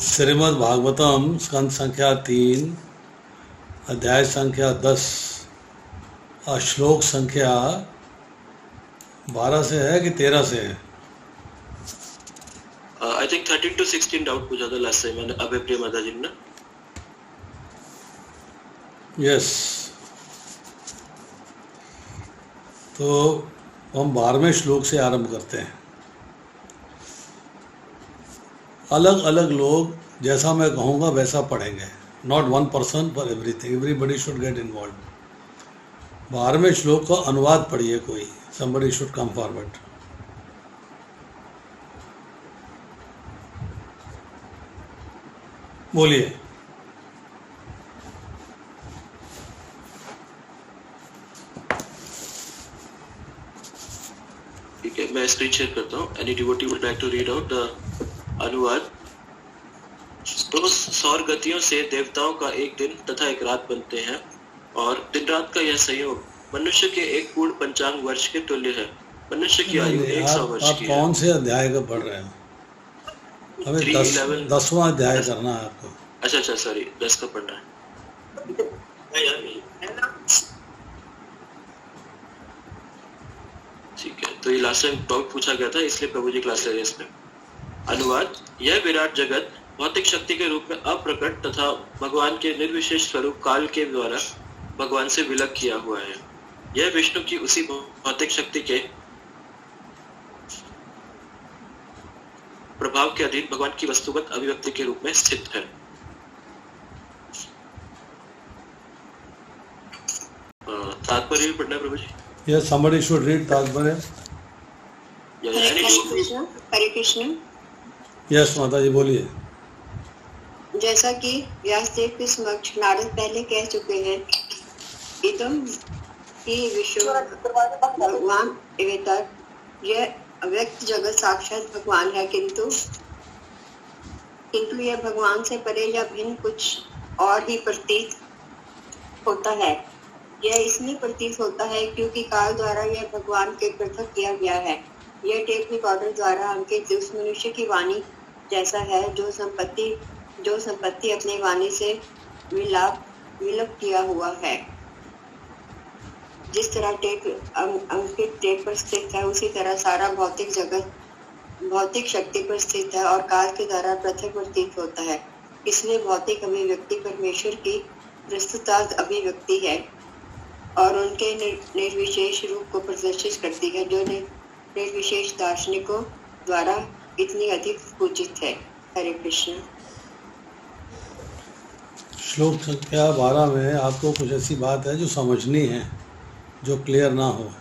श्रीमद् भागवतम स्कंद संख्या 3 अध्याय संख्या 10 और श्लोक संख्या 12 से है कि 13 से है? आई थिंक 13 to 16 डाउट पूछा था लास्ट टाइम मैंने अभय प्रिय माता जी ने। यस, तो हम 12वें श्लोक से आरंभ करते हैं। अलग अलग लोग जैसा मैं कहूँगा वैसा पढ़ेंगे, not one person for everything, everybody should get involve. 12वें श्लोक का अनुवाद पढ़िए कोई, somebody should come forward। बोलिए। ठीक है, मैं स्क्रीन शेयर करता हूँ। Any devotee would like to read out the अनुवाद। तो सौर गतियों से देवताओं का एक दिन तथा एक रात बनते हैं और दिन रात का यह संयोग मनुष्य के एक पूर्ण पंचांग वर्ष के तुल्य है। मनुष्य की आयु 100 वर्ष की है। आप कौन से अध्याय का पढ़ रहे हो? हमें 10वां अध्याय करना है आपको। अच्छा सॉरी, 10 का पढ़ना है। ठीक है, तो ये लास्ट टाइम डाउट पूछा गया था, इसलिए प्रभु जी क्लास ले रहे हैं इसमें। अनुवाद। यह विराट जगत भौतिक शक्ति के रूप में अप्रकट तथा भगवान के निर्विशेष स्वरूप काल के द्वारा भगवान से विलग किया हुआ है। यह विष्णु की उसी भौतिक शक्ति के प्रभाव के अधीन भगवान की वस्तुगत अभिव्यक्ति के रूप में स्थित है। तात्पर्य पढ़ना प्रभु जी। Yes, somebody should read तात्पर्य। हरे कृष्ण। यस माता जी बोलिए। जैसा कि व्यासदेव के समक्ष नारद पहले कह चुके हैं, इदम ही विश्व भगवान एवेतर, यह अव्यक्त जगत साक्षात भगवान है, किंतु यह भगवान से परे या भिन्न कुछ और ही प्रतीत होता है। यह इसलिए प्रतीत होता है क्योंकि काल द्वारा यह भगवान के पृथक किया गया है। यह टेप रिकॉर्डर द्वारा अंकित उस मनुष्य की वाणी जैसा है जो संपत्ति अपनी वाणी से विलप किया हुआ है। जिस तरह टेप अंकित टेप पर स्थित है, उसी तरह सारा भौतिक जगत भौतिक शक्ति पर स्थित है और काल के द्वारा पृथक प्रतीत होता है। इसलिए भौतिक अभिव्यक्ति परमेश्वर की प्रस्तुतार्थ अभिव्यक्ति है और उनके निर्विशेष रूप को प्रदर्शित करती है, जो निर्विशेष दार्शनिकों द्वारा इतनी अधिक पूजित है। हरे कृष्ण। श्लोक संख्या 12 में आपको कुछ ऐसी बात है जो समझनी है, जो क्लियर ना हो।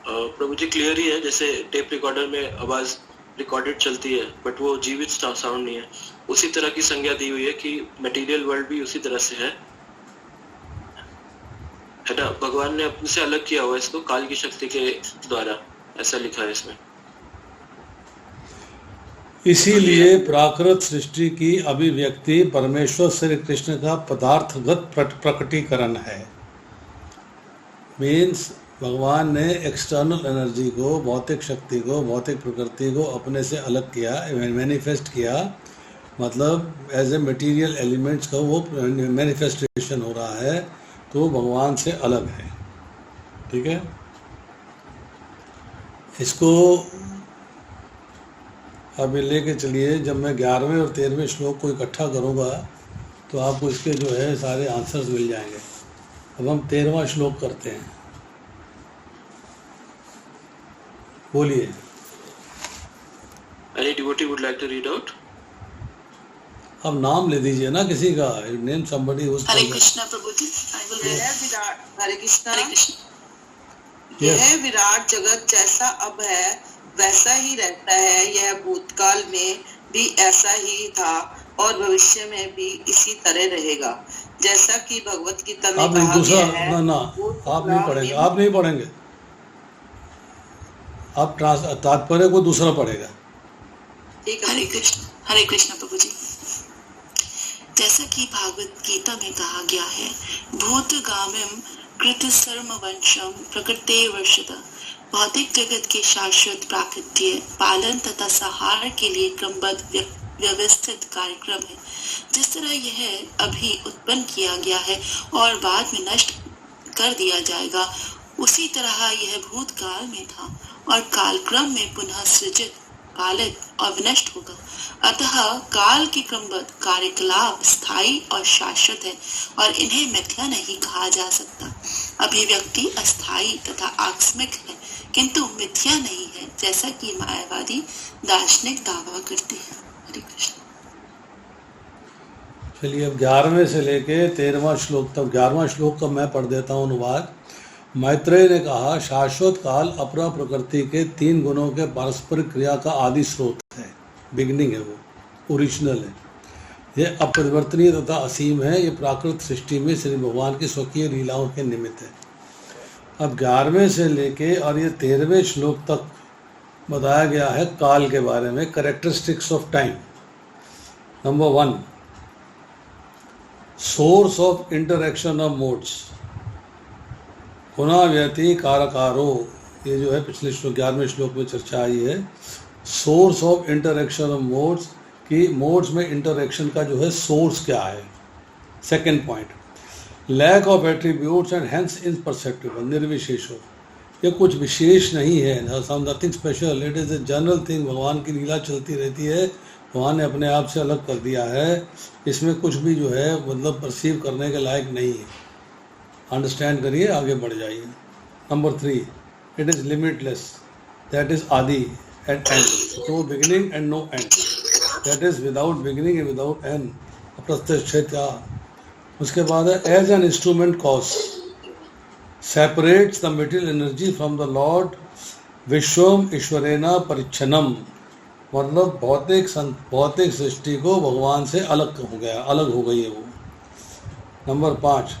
प्रभु जी क्लियर ही है, जैसे टेप रिकॉर्डर में आवाज रिकॉर्डेड चलती है बट वो जीवित साउंड नहीं है, उसी तरह की संज्ञा दी हुई है कि मटेरियल वर्ल्ड भी उसी तरह से है ना। भगवान ने अपने से अलग किया हुआ इसको काल की शक्ति के द्वारा, ऐसा लिखा है इसमें। इसीलिए प्राकृत सृष्टि की अभिव्यक्ति परमेश्वर श्री कृष्ण का पदार्थगत प्रकटीकरण है। मीन्स भगवान ने एक्सटर्नल एनर्जी को, भौतिक शक्ति को, भौतिक प्रकृति को अपने से अलग किया, मैनिफेस्ट किया, मतलब एज ए मटेरियल एलिमेंट्स का वो मैनिफेस्टेशन हो रहा है, तो भगवान से अलग है। ठीक है, इसको अभी लेके चलिए। जब मैं 11वें और 13वें श्लोक को इकट्ठा करूँगा तो आपको इसके जो है सारे आंसर्स मिल जाएंगे। अब हम 13वां श्लोक करते हैं। बोलिए। Any devotee would like to read out? अब नाम ले दीजिए ना किसी का, नेम somebody who's हरे कृष्णा प्रभु जी। हरे कृष्णा। यह विराट जगत जैसा अब है वैसा ही रहता है। यह भूतकाल में भी ऐसा ही था और भविष्य में भी इसी तरह रहेगा, जैसा कि भगवत गीता में कहा गया है। आप नहीं पढ़ेंगे, आप तात्पर्य को दूसरा पढ़ेगा। हरे कृष्ण प्रभु जी। जैसा कि भागवत गीता में कहा गया है, भूतगामिम कृत सर्ववंशम प्रकृते वर्षत भौतिक जगत के शाश्वत प्राकृत्य पालन तथा संहार के लिए क्रमबद्ध व्यवस्थित कार्यक्रम है। जिस तरह यह अभी उत्पन्न किया गया है और बाद में नष्ट कर दिया जाएगा, उसी तरह यह भूतकाल में था और कालक्रम में पुनः सृजित, पालित और विनष्ट होगा। अतः काल के क्रमबद्ध कार्यकलाप स्थायी और शाश्वत है और इन्हें मिथ्या नहीं कहा जा सकता। अभिव्यक्ति अस्थायी तथा आकस्मिक है, किंतु मिथ्या नहीं है, जैसा कि मायावादी दार्शनिक दावा करते हैं। हरे कृष्ण। चलिए अब 11वें से लेके 13वां श्लोक तक, 11वां श्लोक का मैं पढ़ देता हूँ अनुवाद। मैत्रेय ने कहा, शाश्वत काल अपरा प्रकृति के 3 गुणों के पारस्परिक क्रिया का आदि स्रोत है, बिगनिंग है, वो ओरिजिनल है। यह अपरिवर्तनीय तथा असीम है। ये प्राकृत सृष्टि में श्री भगवान की स्वकीय लीलाओं के निमित्त है। अब 11वें से लेके और ये 13वें श्लोक तक बताया गया है काल के बारे में, characteristics of time. Number 1, source of interaction of modes, पुनः व्यति कारकारो, ये जो है पिछले 11वें श्लोक में चर्चा आई है। Source of interaction of modes, कि मोड्स में इंटरेक्शन का जो है सोर्स क्या है। Second point, lack of attributes and hence imperceptible, निर्विशेषो, ये कुछ विशेष नहीं है, nothing special, it is a general thing. भगवान की लीला चलती रहती है, भगवान ने अपने आप से अलग कर दिया है, इसमें कुछ भी जो है मतलब परसीव करने के लायक नहीं है। अंडरस्टैंड करिए, आगे बढ़ जाइए। Number 3, it is limitless, that is आदि and end, no beginning and no end, that is without beginning and without end, अप्रत्यक्षता। उसके बाद है as an instrument cause separates the material energy from the lord विश्वम ईश्वरेना परिच्छनम, मतलब भौतिक सृष्टि को भगवान से अलग हो गई है वो। Number 5,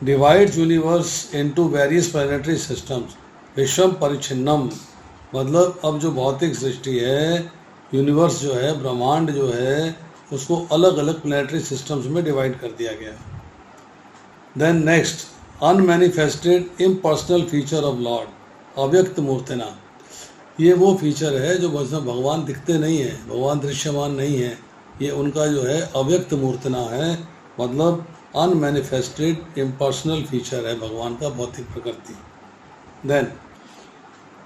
divides universe into various planetary systems, विश्वम परिच्छिन्नम, मतलब अब जो भौतिक सृष्टि है, यूनिवर्स जो है, ब्रह्मांड जो है, उसको अलग अलग प्लैनेटरी सिस्टम्स में डिवाइड कर दिया गया। Then next, unmanifested impersonal feature of lord, अव्यक्त मूर्तना, ये वो फीचर है जो भगवान दिखते नहीं है, भगवान दृश्यमान नहीं है, ये उनका जो है अव्यक्त मूर्तना है, मतलब अनमैनिफेस्टेड इम्पर्सनल फीचर है भगवान का, भौतिक प्रकृति। देन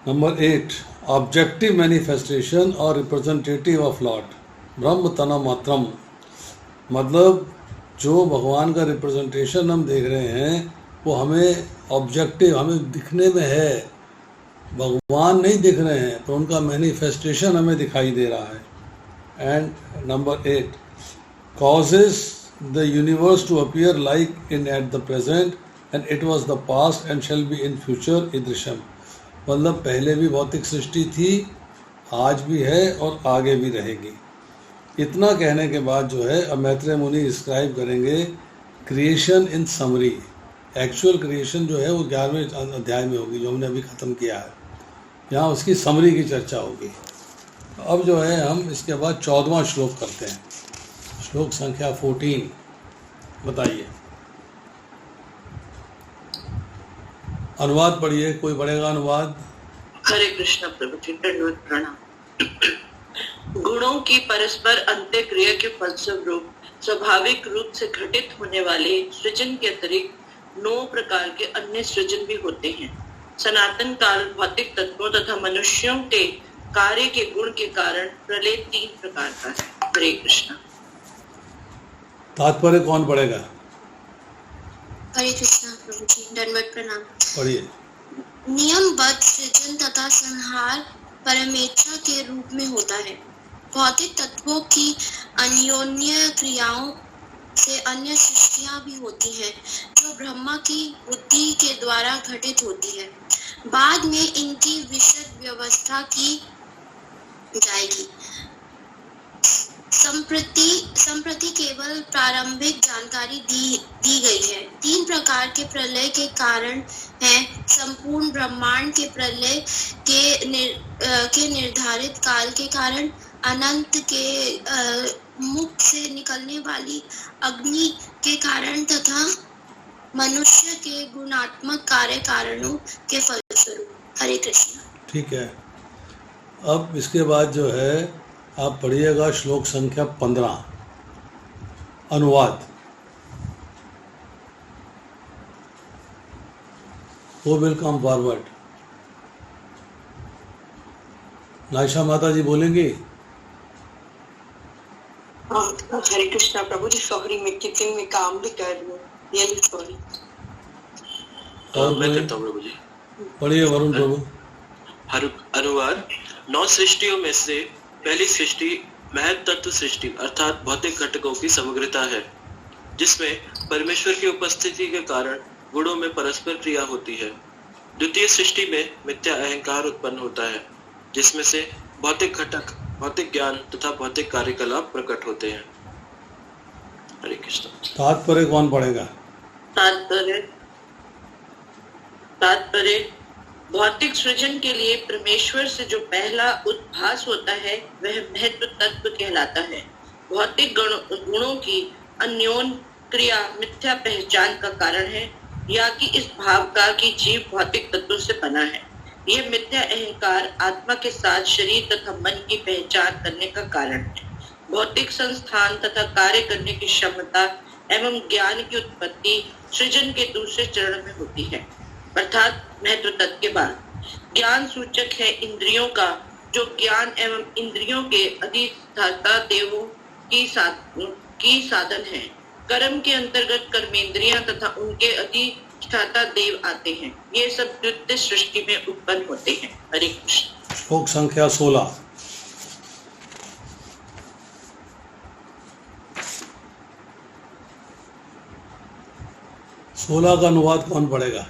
नंबर 8, ऑब्जेक्टिव मैनिफेस्टेशन और रिप्रेजेंटेटिव ऑफ लॉर्ड, ब्रह्म तना मात्रम, मतलब जो भगवान का रिप्रेजेंटेशन हम देख रहे हैं वो हमें ऑब्जेक्टिव, हमें दिखने में है, भगवान नहीं दिख रहे हैं, तो उनका मैनिफेस्टेशन हमें दिखाई दे रहा है। And number 8, causes the universe to appear like in at the present and it was the past and shall be in future ईदृशम, मतलब पहले भी भौतिक सृष्टि थी, आज भी है और आगे भी रहेगी। इतना कहने के बाद जो है अब मैत्रेय मुनि डिस्क्राइब करेंगे क्रिएशन इन समरी। एक्चुअल क्रिएशन जो है वो 11वें अध्याय में होगी, जो हमने अभी ख़त्म किया है, यहाँ उसकी समरी की चर्चा होगी। अब जो है हम इसके बाद 14वां श्लोक करते हैं, श्लोक संख्या 14, बताइए। अनुवाद पढ़िए, कोई पढ़ेगा अनुवाद? हरे कृष्ण प्रभु जी, दंडवत प्रणाम। गुणों की परस्पर अंत्यक्रिया के फलस्वरूप स्वाभाविक रूप से घटित होने वाले सृजन के अतिरिक्त 9 प्रकार के अन्य सृजन भी होते हैं। सनातन काल भौतिक तत्वों तथा मनुष्यों के कार्य के गुण के कारण प्रलय 3 प्रकार का है। हरे कृष्ण। तात्पर्य कौन पढ़ेगा? हरे कृष्ण प्रभु जी, दंडवत प्रणाम। पढ़िए। नियमबद्ध सृजन तथा संहार परमेच्छा के रूप में होता है। भौतिक तत्वों की अन्योन्य क्रियाओं से अन्य सृष्टियां भी होती हैं, जो ब्रह्मा की बुद्धि के द्वारा घटित होती है। बाद में इनकी विशद व्यवस्था की जाएगी। संप्रति केवल प्रारंभिक जानकारी दी गई है। 3 प्रकार के प्रलय के कारण हैं। संपूर्ण ब्रह्मांड के प्रलय के निर्धारित काल के कारण, अनंत के मुख से निकलने वाली अग्नि के कारण तथा मनुष्य के गुणात्मक कार्य कारणों के फलस्वरूप। हरे कृष्ण। ठीक है, अब इसके बाद जो है आप पढ़िएगा श्लोक संख्या 15, अनुवाद। वो विल कम फॉरवर्ड। नायशा माता जी बोलेंगी। हरे कृष्णा प्रभु जी, सॉरी मैं किचन में काम भी कर रही हूँ, रियली सॉरी। और मैं करता हूँ प्रभु जी। पढ़िए वरुण प्रभु। अनुवाद। 9 सृष्टियों में से पहली सृष्टि महत तत्व सृष्टि अर्थात भौतिक घटकों की समग्रता है, जिसमें परमेश्वर की उपस्थिति के कारण गुणों में परस्पर क्रिया होती है। द्वितीय सृष्टि में मिथ्या अहंकार उत्पन्न होता है, जिसमें से भौतिक घटक, भौतिक ज्ञान तथा भौतिक कार्यकलाप प्रकट होते हैं। हरे कृष्ण। तात्पर्य कौन पढ़ेगा? तात्पर्य भौतिक सृजन के लिए परमेश्वर से जो पहला उद्भास होता है वह महत्व तत्व कहलाता है। भौतिक गुणों की अन्योन्य क्रिया मिथ्या पहचान का कारण है, या कि इस भाव का कि जीव भौतिक तत्वों से बना है। यह मिथ्या अहंकार आत्मा के साथ शरीर तथा मन की पहचान करने का कारण है। भौतिक संस्थान तथा कार्य करने की क्षमता एवं ज्ञान की उत्पत्ति सृजन के दूसरे चरण में होती है, अर्थात महत्व तत्व के बाद। ज्ञान सूचक है इंद्रियों का, जो ज्ञान एवं इंद्रियों के अधिष्ठाता देवों की साधन है। कर्म के अंतर्गत कर्मेंद्रियां तथा उनके अधिष्ठाता देव आते हैं। ये सब द्वितीय सृष्टि में उत्पन्न होते हैं। हरे कृष्ण। श्लोक संख्या 16, का अनुवाद कौन पढ़ेगा?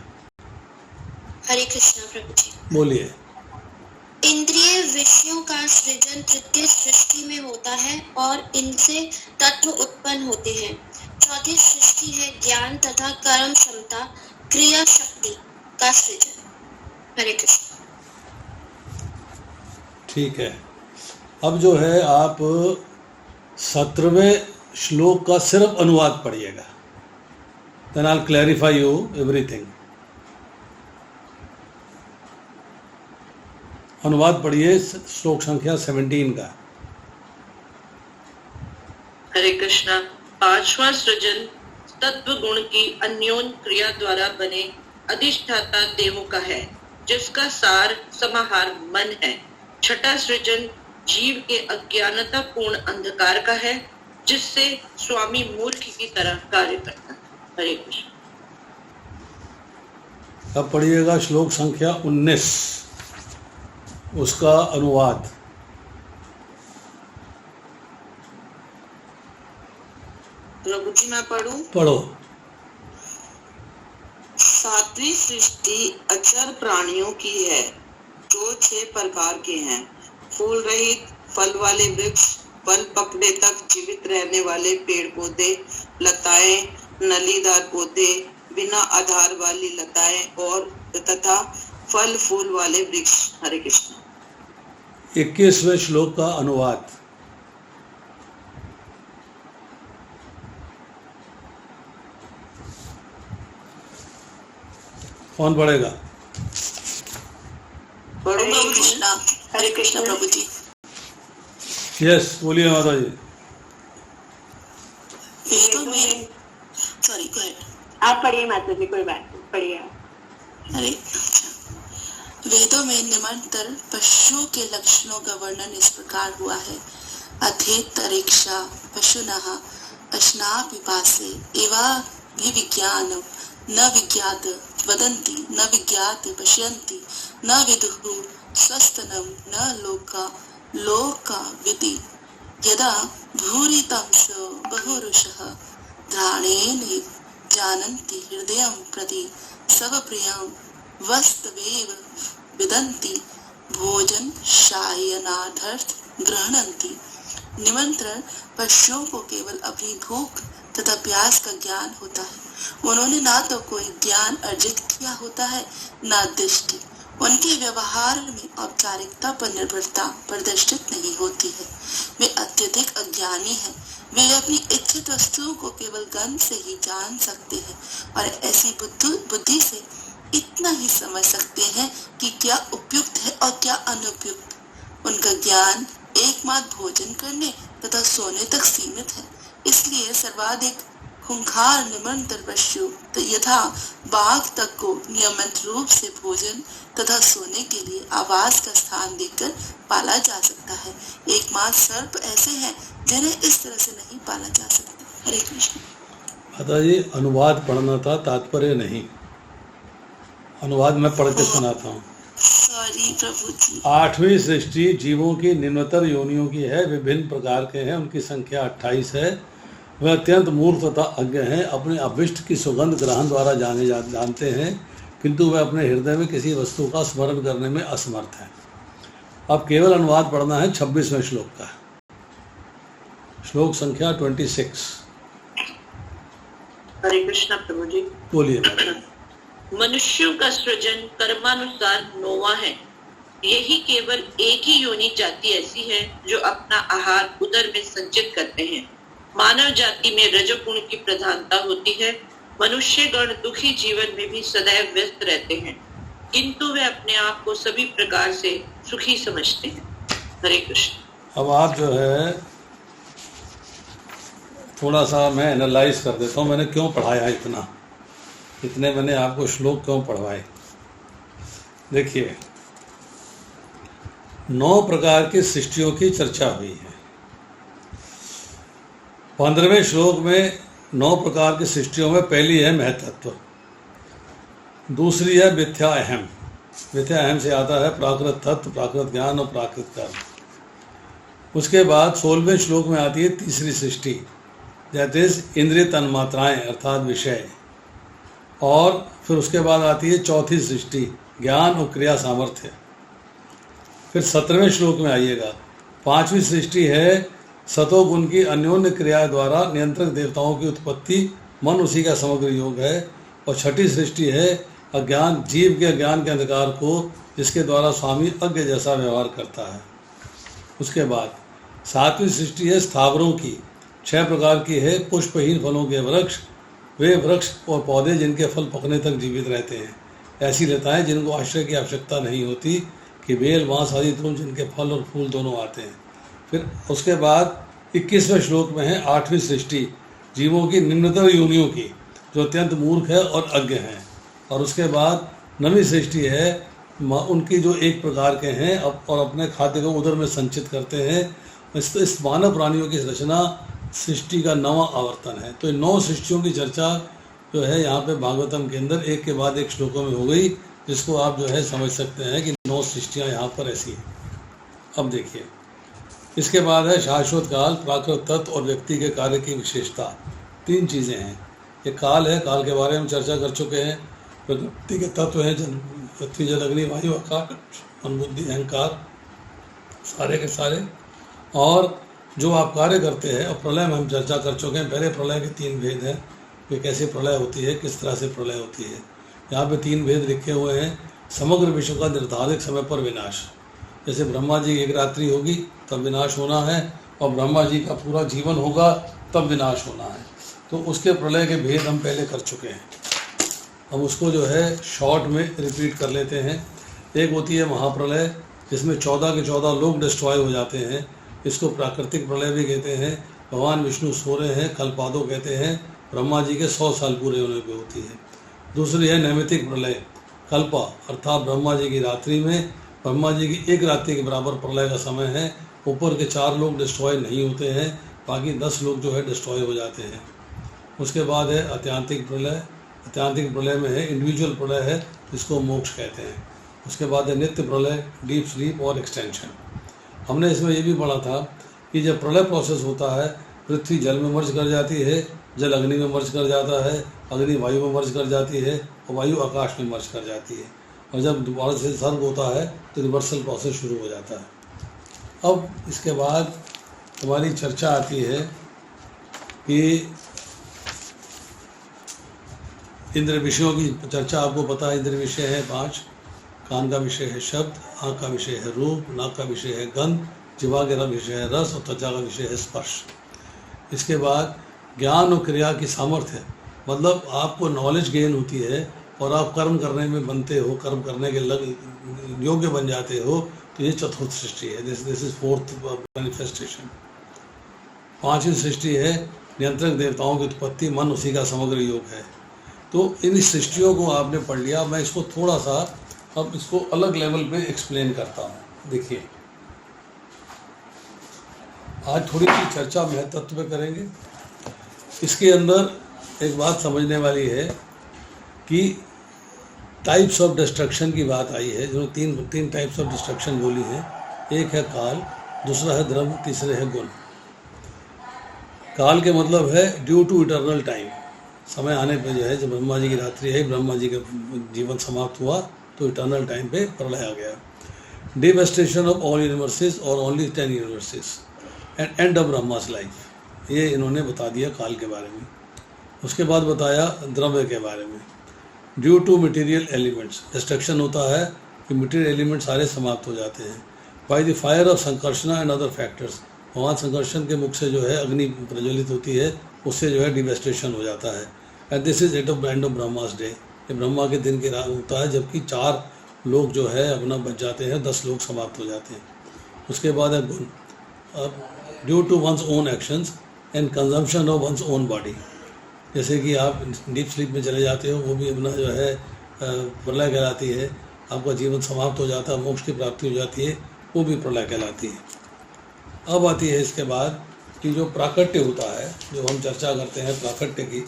हरे कृष्णा प्रभु जी। बोलिए। इंद्रिय विषयों का सृजन तृतीय सृष्टि में होता है और इनसे तत्व उत्पन्न होते हैं। चौथी सृष्टि है ज्ञान तथा कर्म क्षमता क्रिया शक्ति का सृजन। हरे कृष्ण। ठीक है, अब जो है आप 17वें श्लोक का सिर्फ अनुवाद पढ़िएगा, then I'll clarify you everything. अनुवाद पढ़िए श्लोक संख्या 17 का। हरे कृष्णा। 5वां सृजन तत्व गुण की अन्योन्य क्रिया द्वारा बने अधिष्ठाता देवों का है, जिसका सार समाहार मन है। 6ठा सृजन जीव के अज्ञानता पूर्ण अंधकार का है, जिससे स्वामी मूर्ख की तरह कार्य करता है। हरे कृष्ण। अब पढ़िएगा श्लोक संख्या 19, उसका अनुवाद। प्रभु जी मैं पढ़ूं? पढ़ो। 7वीं सृष्टि अचर प्राणियों की है, जो 6 प्रकार के हैं। फूल रहित, फल वाले वृक्ष, फल पकने तक जीवित रहने वाले पेड़ पौधे, लताएं, नलीदार पौधे, बिना आधार वाली लताएं और तथा फल फूल वाले वृक्ष। हरे कृष्ण। 21वें श्लोक का अनुवाद। कौन पढ़ेगा? हरे कृष्णा प्रभु जी। यस, बोलिए माता जी। वेदों में सॉरी गो अहेड। आप पढ़िए माता जी, कोई बात नहीं, पढ़िए। अरे वेदों में निमंत्रण पशुओं के लक्षणों का वर्णन इस प्रकार हुआ है। अथेतरेक्षा पशुनः अश्ना पिपासे एवा विज्ञानम न विज्ञात वदन्ति न विज्ञात पश्यन्ति न विदुः स्वस्तनम न लोका विदि यदा भूरितंशो बहुरुषः ध्रानेन जानन्ति हृदयं प्रति स्वप्रियं वस्तवेव विदन्ति भोजन शायनार्थं गृह्णन्ति। निमंत्रण पशुओं को केवल अपनी भूख तथा प्यास का ज्ञान होता है। उन्होंने ना तो कोई ज्ञान अर्जित किया होता है ना दृष्टि। उनके व्यवहार में औपचारिकता पर निर्भरता प्रदर्शित नहीं होती है। वे अत्यधिक अज्ञानी हैं। वे अपनी इच्छित वस्तुओं को केवल गंध से ही जान सकते हैं और ऐसी बुद्धि से इतना ही समझ सकते हैं कि क्या उपयुक्त है और क्या अनुपयुक्त। उनका ज्ञान एकमात्र भोजन करने तथा सोने तक सीमित है। इसलिए सर्वाधिक खूंखार निमंत्रण पशु यथा बाघ तक को नियमित रूप से भोजन तथा सोने के लिए आवास का स्थान देकर पाला जा सकता है। एकमात्र सर्प ऐसे हैं जिन्हें इस तरह से नहीं पाला जा सकता। हरे कृष्ण। माता जी, अनुवाद पढ़ना था, तात्पर्य नहीं। अनुवाद मैं पढ़ के सुनाता हूँ। सॉरी प्रभु जी। 8वीं सृष्टि जीवों की निम्नतर योनियों की है, विभिन्न प्रकार के हैं, उनकी संख्या 28 है। वे अत्यंत मूर्ख तथा अज्ञ हैं, अपने अभिष्ट की सुगंध ग्रहण द्वारा जानते हैं, किंतु वे अपने हृदय में किसी वस्तु का स्मरण करने में असमर्थ हैं। अब केवल अनुवाद पढ़ना है 26वें श्लोक का, श्लोक संख्या 26। हरे कृष्णा प्रभु जी। बोलिए। मनुष्यों का सृजन कर्मानुसार 9वां है। यही केवल एक ही योनि जाति ऐसी है जो अपना आहार उदर में संचित करते हैं। मानव जाति में रजोगुण की प्रधानता होती है। मनुष्य गण दुखी जीवन में भी सदैव व्यस्त रहते हैं, किंतु वे अपने आप को सभी प्रकार से सुखी समझते हैं। हरे कृष्ण। अब आप जो है थोड़ा सा मैं एनालाइज कर देता हूँ, मैंने क्यों पढ़ाया इतने मैंने आपको श्लोक क्यों पढ़वाए। देखिए, 9 प्रकार की सृष्टियों की चर्चा हुई है। 15वें श्लोक में 9 प्रकार की सृष्टियों में पहली है महतत्व, दूसरी है मिथ्या अहम। मिथ्या अहम से आता है प्राकृत तत्व, प्राकृत ज्ञान और प्राकृत कर्म। उसके बाद 16वें श्लोक में आती है तीसरी सृष्टि, दैट इज इंद्रिय तन्मात्राएं अर्थात विषय। और फिर उसके बाद आती है चौथी सृष्टि, ज्ञान और क्रिया सामर्थ्य। फिर 17वें श्लोक में आइएगा, 5वीं सृष्टि है सतोगुण की अन्योन्य क्रिया द्वारा नियंत्रक देवताओं की उत्पत्ति, मन उसी का समग्र योग है। और 6ठी सृष्टि है अज्ञान, जीव के अज्ञान के अंधकार को, जिसके द्वारा स्वामी अज्ञ जैसा व्यवहार करता है। उसके बाद 7वीं सृष्टि है स्थावरों की, 6 प्रकार की है पुष्पहीन फलों के वृक्ष, वे वृक्ष और पौधे जिनके फल पकने तक जीवित रहते हैं। ऐसी लताएं जिनको आश्रय की आवश्यकता नहीं होती, कि बेल बांस आदि तुम जिनके फल और फूल दोनों आते हैं। फिर उसके बाद 21वें श्लोक में है 8वीं सृष्टि, जीवों की निम्नतर योनियों की, जो अत्यंत मूर्ख है और अज्ञ हैं। और उसके बाद 9वीं सृष्टि है उनकी जो एक प्रकार के हैं और अपने खाद्य को उदर में संचित करते हैं। इस मानव प्राणियों की रचना सृष्टि का 9वां आवर्तन है। तो इन 9 सृष्टियों की चर्चा जो है यहाँ पे भागवतम के अंदर एक के बाद एक श्लोकों में हो गई, जिसको आप जो है समझ सकते हैं कि 9 सृष्टियाँ यहाँ पर ऐसी हैं। अब देखिए, इसके बाद है शाश्वत काल, प्राकृत तत्व और व्यक्ति के कार्य की विशेषता। 3 चीज़ें हैं। ये काल है, काल के बारे में चर्चा कर चुके हैं। व्यक्ति के तत्व हैं पृथ्वी जल अग्नि वायु आकाश मन बुद्धि अहंकार, सारे के सारे। और जो आप कार्य करते हैं, और प्रलय में हम चर्चा कर चुके हैं। पहले प्रलय के 3 भेद हैं, वे कैसे प्रलय होती है, किस तरह से प्रलय होती है। यहाँ पे 3 भेद लिखे हुए हैं। समग्र विश्व का निर्धारित समय पर विनाश, जैसे ब्रह्मा जी की एक रात्रि होगी तब विनाश होना है, और ब्रह्मा जी का पूरा जीवन होगा तब विनाश होना है। तो उसके प्रलय के भेद हम पहले कर चुके हैं। हम उसको जो है शॉर्ट में रिपीट कर लेते हैं। एक होती है महाप्रलय, जिसमें 14 के 14 लोग डिस्ट्रॉय हो जाते हैं। इसको प्राकृतिक प्रलय भी कहते हैं। भगवान विष्णु सो रहे हैं, कल्पादो कहते हैं, ब्रह्मा जी के 100 साल पूरे होने पे होती है। दूसरी है नैमित्तिक प्रलय, कल्पा अर्थात ब्रह्मा जी की रात्रि में, ब्रह्मा जी की एक रात्रि के बराबर प्रलय का समय है। ऊपर के 4 लोग डिस्ट्रॉय नहीं होते हैं, बाकी 10 लोग जो है डिस्ट्रॉय हो जाते हैं। उसके बाद है अत्यांतिक प्रलय। अत्यांतिक प्रलय में है इंडिविजुअल प्रलय है, जिसको मोक्ष कहते हैं। उसके बाद है नित्य प्रलय, डीप स्लीप और एक्सटेंशन। हमने इसमें ये भी पढ़ा था कि जब प्रलय प्रोसेस होता है, पृथ्वी जल में मर्ज कर जाती है, जल अग्नि में मर्ज कर जाता है, अग्नि वायु में मर्ज कर जाती है, और वायु आकाश में मर्ज कर जाती है। और जब दोबारा से सर्ग होता है तो रिवर्सल प्रोसेस शुरू हो जाता है। अब इसके बाद हमारी चर्चा आती है कि इंद्र विषयों की चर्चा। आपको पता है इंद्र विषय है 5। कान का विषय है शब्द, आँख का विषय है रूप, नाक का विषय है गंध, जिह्वा का विषय है रस, और त्वचा का विषय है स्पर्श। इसके बाद ज्ञान और क्रिया की सामर्थ्य, मतलब आपको नॉलेज गेन होती है और आप कर्म करने में बनते हो, कर्म करने के योग्य बन जाते हो, तो ये चतुर्थ सृष्टि है। This is fourth manifestation. पांचवी सृष्टि है नियंत्रक देवताओं की उत्पत्ति, मन उसी का समग्र योग है। तो इन सृष्टियों को आपने पढ़ लिया। मैं इसको थोड़ा सा अब इसको अलग लेवल पे एक्सप्लेन करता हूँ। देखिए, आज थोड़ी सी चर्चा महत्त्व पे करेंगे। इसके अंदर एक बात समझने वाली है कि टाइप्स ऑफ डिस्ट्रक्शन की बात आई है। जो तीन टाइप्स ऑफ डिस्ट्रक्शन बोली है। एक है काल, दूसरा है द्रव्य, तीसरे है गुण। काल के मतलब है ड्यू टू इटर्नल टाइम, समय आने पे जो है, जब ब्रह्मा जी की रात्रि है, ब्रह्मा जी का जीवन समाप्त हुआ तो इटर्नल टाइम पे प्रलय आ गया। डेवास्टेशन ऑफ ऑल यूनिवर्सेस और only 10 universes and end of Brahma's life, ये इन्होंने बता दिया काल के बारे में। उसके बाद बताया द्रव्य के बारे में। Due to material elements, destruction होता है कि मटेरियल एलिमेंट सारे समाप्त हो जाते हैं। By the fire of Sankarshana and other factors, भगवान संकर्षण के मुख से जो है अग्नि प्रज्वलित होती है, उससे जो है डिवेस्टेशन हो जाता है। And this is at of end of Brahma's day, ये ब्रह्मा के दिन की रात होता है, जबकि 4 लोग जो है अपना बच जाते हैं, 10 लोग समाप्त हो जाते हैं। उसके बाद है गुण, due to one's own actions and consumption of one's own body, जैसे कि आप डीप स्लीप में चले जाते हो, वो भी अपना जो है प्रलय कहलाती है। आपका जीवन समाप्त हो जाता है, मोक्ष की प्राप्ति हो जाती है, वो भी प्रलय कहलाती है। अब आती है इसके बाद कि जो प्राकट्य होता है, जो हम चर्चा करते हैं प्राकट्य की,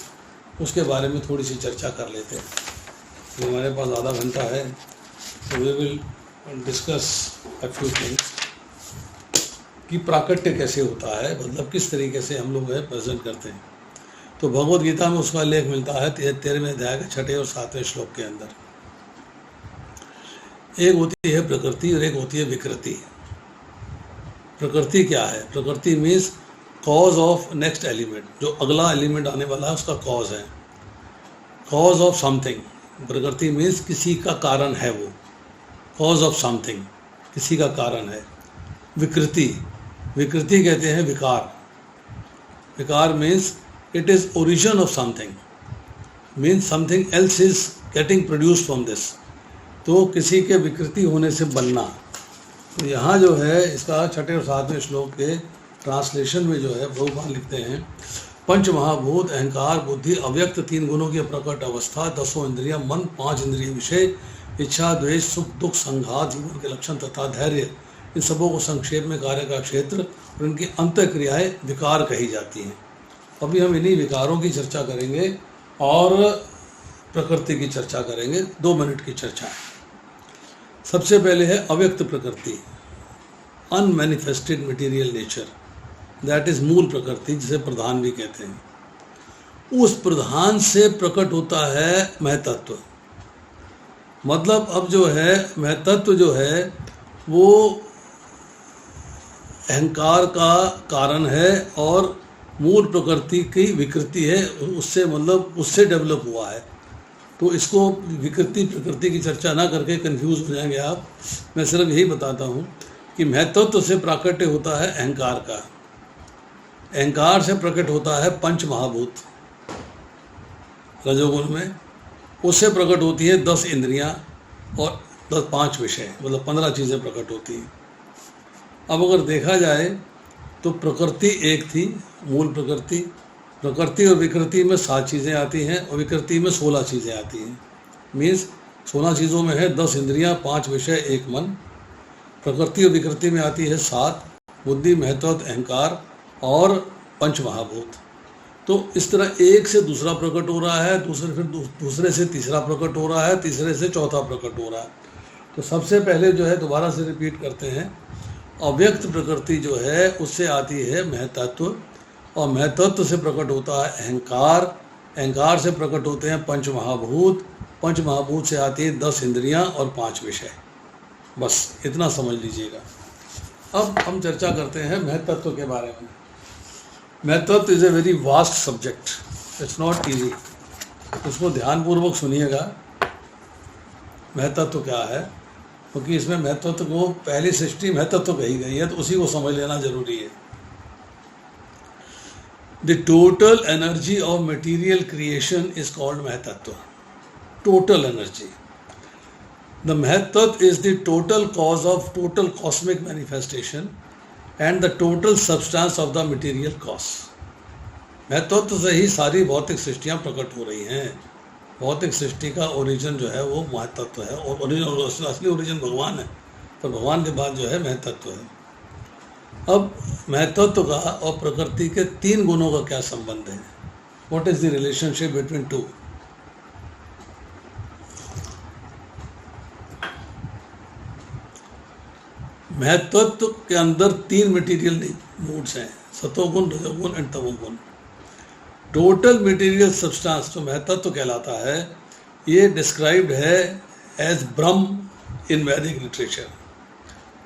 उसके बारे में थोड़ी सी चर्चा कर लेते हैं। तो हमारे पास आधा घंटा है, तो we will discuss a few things कि प्राकट्य कैसे होता है, मतलब किस तरीके से हम लोग है प्रेजेंट करते हैं। तो भगवद गीता में उसका लेख मिलता है 13वें अध्याय के 6 और 7वें श्लोक के अंदर। एक होती है प्रकृति और एक होती है विकृति। प्रकृति क्या है? प्रकृति means cause of next element, जो अगला एलिमेंट आने वाला है उसका कॉज है, कॉज ऑफ समथिंग। प्रकृति मीन्स किसी का कारण है, वो कॉज ऑफ समथिंग, किसी का कारण है। विकृति, विकृति कहते हैं विकार। विकार means it is origin of something, means something else is getting produced from this। तो किसी के विकृति होने से बनना। तो यहाँ जो है इसका 6 और 7वें श्लोक के ट्रांसलेशन में जो है भगवान लिखते हैं, पंच महाभूत अहंकार बुद्धि अव्यक्त 3 गुणों की प्रकट अवस्था, 10 इंद्रियां मन, 5 इंद्रिय विषय, इच्छा द्वेष सुख दुख संघात, जीवन के लक्षण तथा धैर्य, इन सबों को संक्षेप में कार्य का क्षेत्र और इनकी अंतःक्रियाएं विकार कही जाती हैं। अभी हम इन्हीं विकारों की चर्चा करेंगे और प्रकृति की चर्चा करेंगे। 2 मिनट की चर्चा है। सबसे पहले है अव्यक्त प्रकृति, unmanifested material nature, that is मूल प्रकृति, जिसे प्रधान भी कहते हैं। उस प्रधान से प्रकट होता है महतत्व। मतलब अब जो है महतत्व जो है वो अहंकार का कारण है और मूल प्रकृति की विकृति है, उससे मतलब उससे डेवलप हुआ है। तो इसको विकृति प्रकृति की चर्चा ना करके कंफ्यूज हो जाएंगे आप। मैं सिर्फ यही बताता हूँ कि महतत्व से प्राकट्य होता है अहंकार का, अहंकार से प्रकट होता है पंच महाभूत रजोगुण में, उससे प्रकट होती है 10 इंद्रियां और 5 विषय, मतलब 15 चीज़ें प्रकट होती हैं। अब अगर देखा जाए तो प्रकृति एक थी, मूल प्रकृति। प्रकृति और विकृति में 7 चीज़ें आती हैं और विकृति में 16 चीज़ें आती हैं। मीन्स 16 चीज़ों में है 10 इंद्रियां, 5 विषय, 1 मन। प्रकृति और विकृति में आती है 7, बुद्धि, महत्व, अहंकार और पंच महाभूत। तो इस तरह एक से दूसरा प्रकट हो रहा है, दूसरे से तीसरा प्रकट हो रहा है, तीसरे से चौथा प्रकट हो रहा है। तो सबसे पहले जो है, दोबारा से रिपीट करते हैं, अव्यक्त प्रकृति जो है उससे आती है महतत्व और महतत्व से प्रकट होता है अहंकार, अहंकार से प्रकट होते हैं पंच महाभूत, पंच महाभूत से आती है 10 इंद्रियां और 5 विषय। बस इतना समझ लीजिएगा। अब हम चर्चा करते हैं महतत्व के बारे में। महतत्व is a very vast subject, it's not easy. उसको ध्यानपूर्वक सुनिएगा महतत्व क्या है, क्योंकि इसमें महतत्व को पहली सृष्टि महतत्व कही गई है, तो उसी को समझ लेना जरूरी है। The total energy of material creation is called महतत्व। total energy. The Mahatattva is the total cause of total cosmic manifestation and the total substance of the material cause. महतत्व से ही सारी भौतिक सृष्टियाँ प्रकट हो रही हैं. भौतिक सृष्टि का ओरिजिन जो है वो महतत्व है, और ओरिजिन असली ओरिजिन भगवान है, पर भगवान के बाद जो है महतत्व है. अब महतत्व का और प्रकृति के 3 गुणों का क्या संबंध है? What is the relationship between two? महतत्व के अंदर 3 मटेरियल मूड्स हैं, सतोगुण, रजोगुण एंड तमोगुण. टोटल मटेरियल सब्सटेंस जो महतत्व कहलाता है, ये डिस्क्राइब्ड है एज ब्रह्म इन वैदिक लिटरेचर.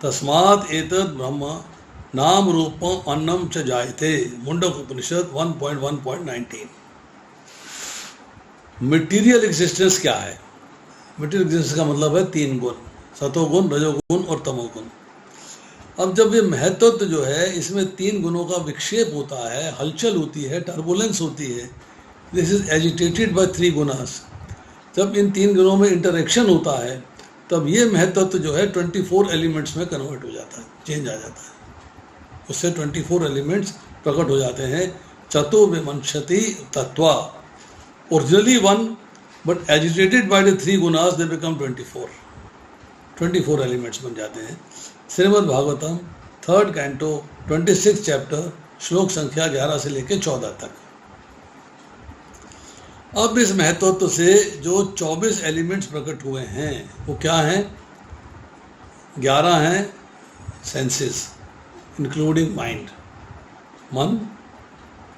तस्मात् एतद् ब्रह्म नाम रूपम अन्नम च जायते, मुंडक उपनिषद 1.1.19. मटीरियल एग्जिस्टेंस क्या है? मटीरियल एग्जिस्टेंस का मतलब है 3 गुण, सतोगुण, रजोगुण और तमोगुण. अब जब ये महतत्व जो है, इसमें 3 गुणों का विक्षेप होता है, हलचल होती है, टर्बुलेंस होती है, दिस इज एजिटेटेड बाय 3 गुणास. जब इन 3 गुणों में इंटरेक्शन होता है, तब ये महतत्व जो है 24 एलिमेंट्स में कन्वर्ट हो जाता है, चेंज आ जाता है. उससे 24 एलिमेंट्स प्रकट हो जाते हैं. चतुर्विंशति तत्वा, originally 1, but agitated by the 3 गुणास दे बिकम 24 एलिमेंट्स बन जाते हैं. Shrimad Bhagavatam 3rd canto 26 chapter, श्लोक संख्या 11 से लेकर 14 तक. अब इस महतत्व से जो 24 एलिमेंट्स प्रकट हुए हैं वो क्या हैं? 11 हैं सेंसेस इंक्लूडिंग माइंड, मन,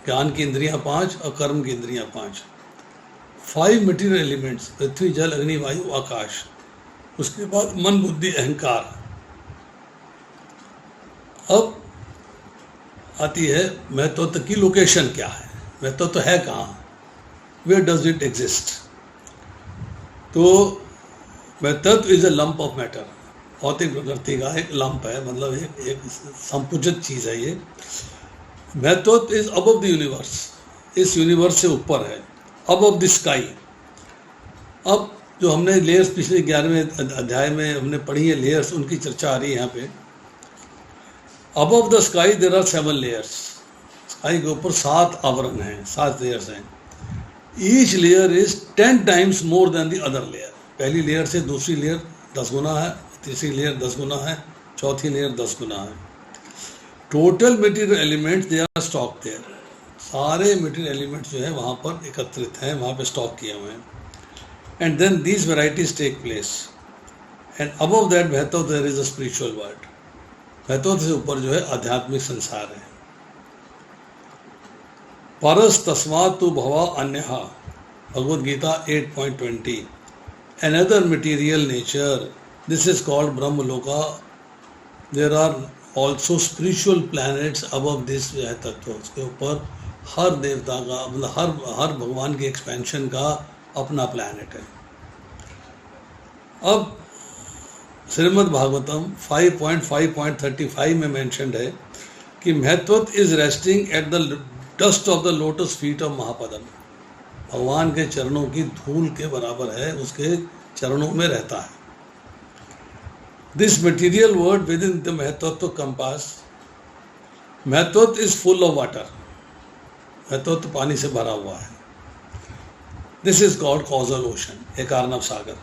ज्ञान की इंद्रियां 5 और कर्म की इंद्रियां 5. 5 मटीरियल एलिमेंट्स, पृथ्वी, जल, अग्नि, वायु, आकाश. उसके बाद मन, बुद्धि, अहंकार. अब आती है महतत्व की लोकेशन क्या है, महतत्व है कहाँ, वेयर डज इट एग्जिस्ट. तो महतत्व is a lump of matter, भौतिक प्रकृति का एक लंप है, मतलब एक संकुचित चीज़ है. ये महतत्व इज अबव द यूनिवर्स, इस यूनिवर्स से ऊपर है, अबव द स्काई. अब जो हमने लेयर्स पिछले 11वें अध्याय में हमने पढ़ी है लेयर्स, उनकी चर्चा आ रही है यहाँ पे. Above the sky there are 7 layers. स्काई के ऊपर 7 आवरण हैं, 7 लेयर्स हैं. Each layer is 10 times more than the other layer. पहली लेयर से दूसरी लेयर 10 गुना है, तीसरी लेयर 10 गुना है, चौथी लेयर 10 गुना है. Total material elements they are stock there. सारे मटेरियल एलिमेंट्स जो है वहाँ पर एकत्रित हैं, वहाँ पे स्टॉक किए हुए हैं. And then these varieties take place. And above that महतत्व there is a spiritual world. महतत्व से ऊपर जो है आध्यात्मिक संसार है. परस तस्मात् तु भवा अन्यहा, Bhagavad Gita 8.20. Another material nature, this is called Brahmaloka. There are also spiritual planets above this तत्व. उसके ऊपर हर देवता का, मतलब हर भगवान के एक्सपेंशन का अपना प्लैनेट है. अब श्रीमद् भागवतम 5.5.35 में मेंशन्ड है कि महतत्व is resting at the dust of the lotus feet of महापदम. भगवान के चरणों की धूल के बराबर है, उसके चरणों में रहता है. This material world within the महतत्व कंपास. महतत्व इज फुल ऑफ वाटर. महतत्व पानी से भरा हुआ है. This is called causal ocean, ए कार्नव सागर.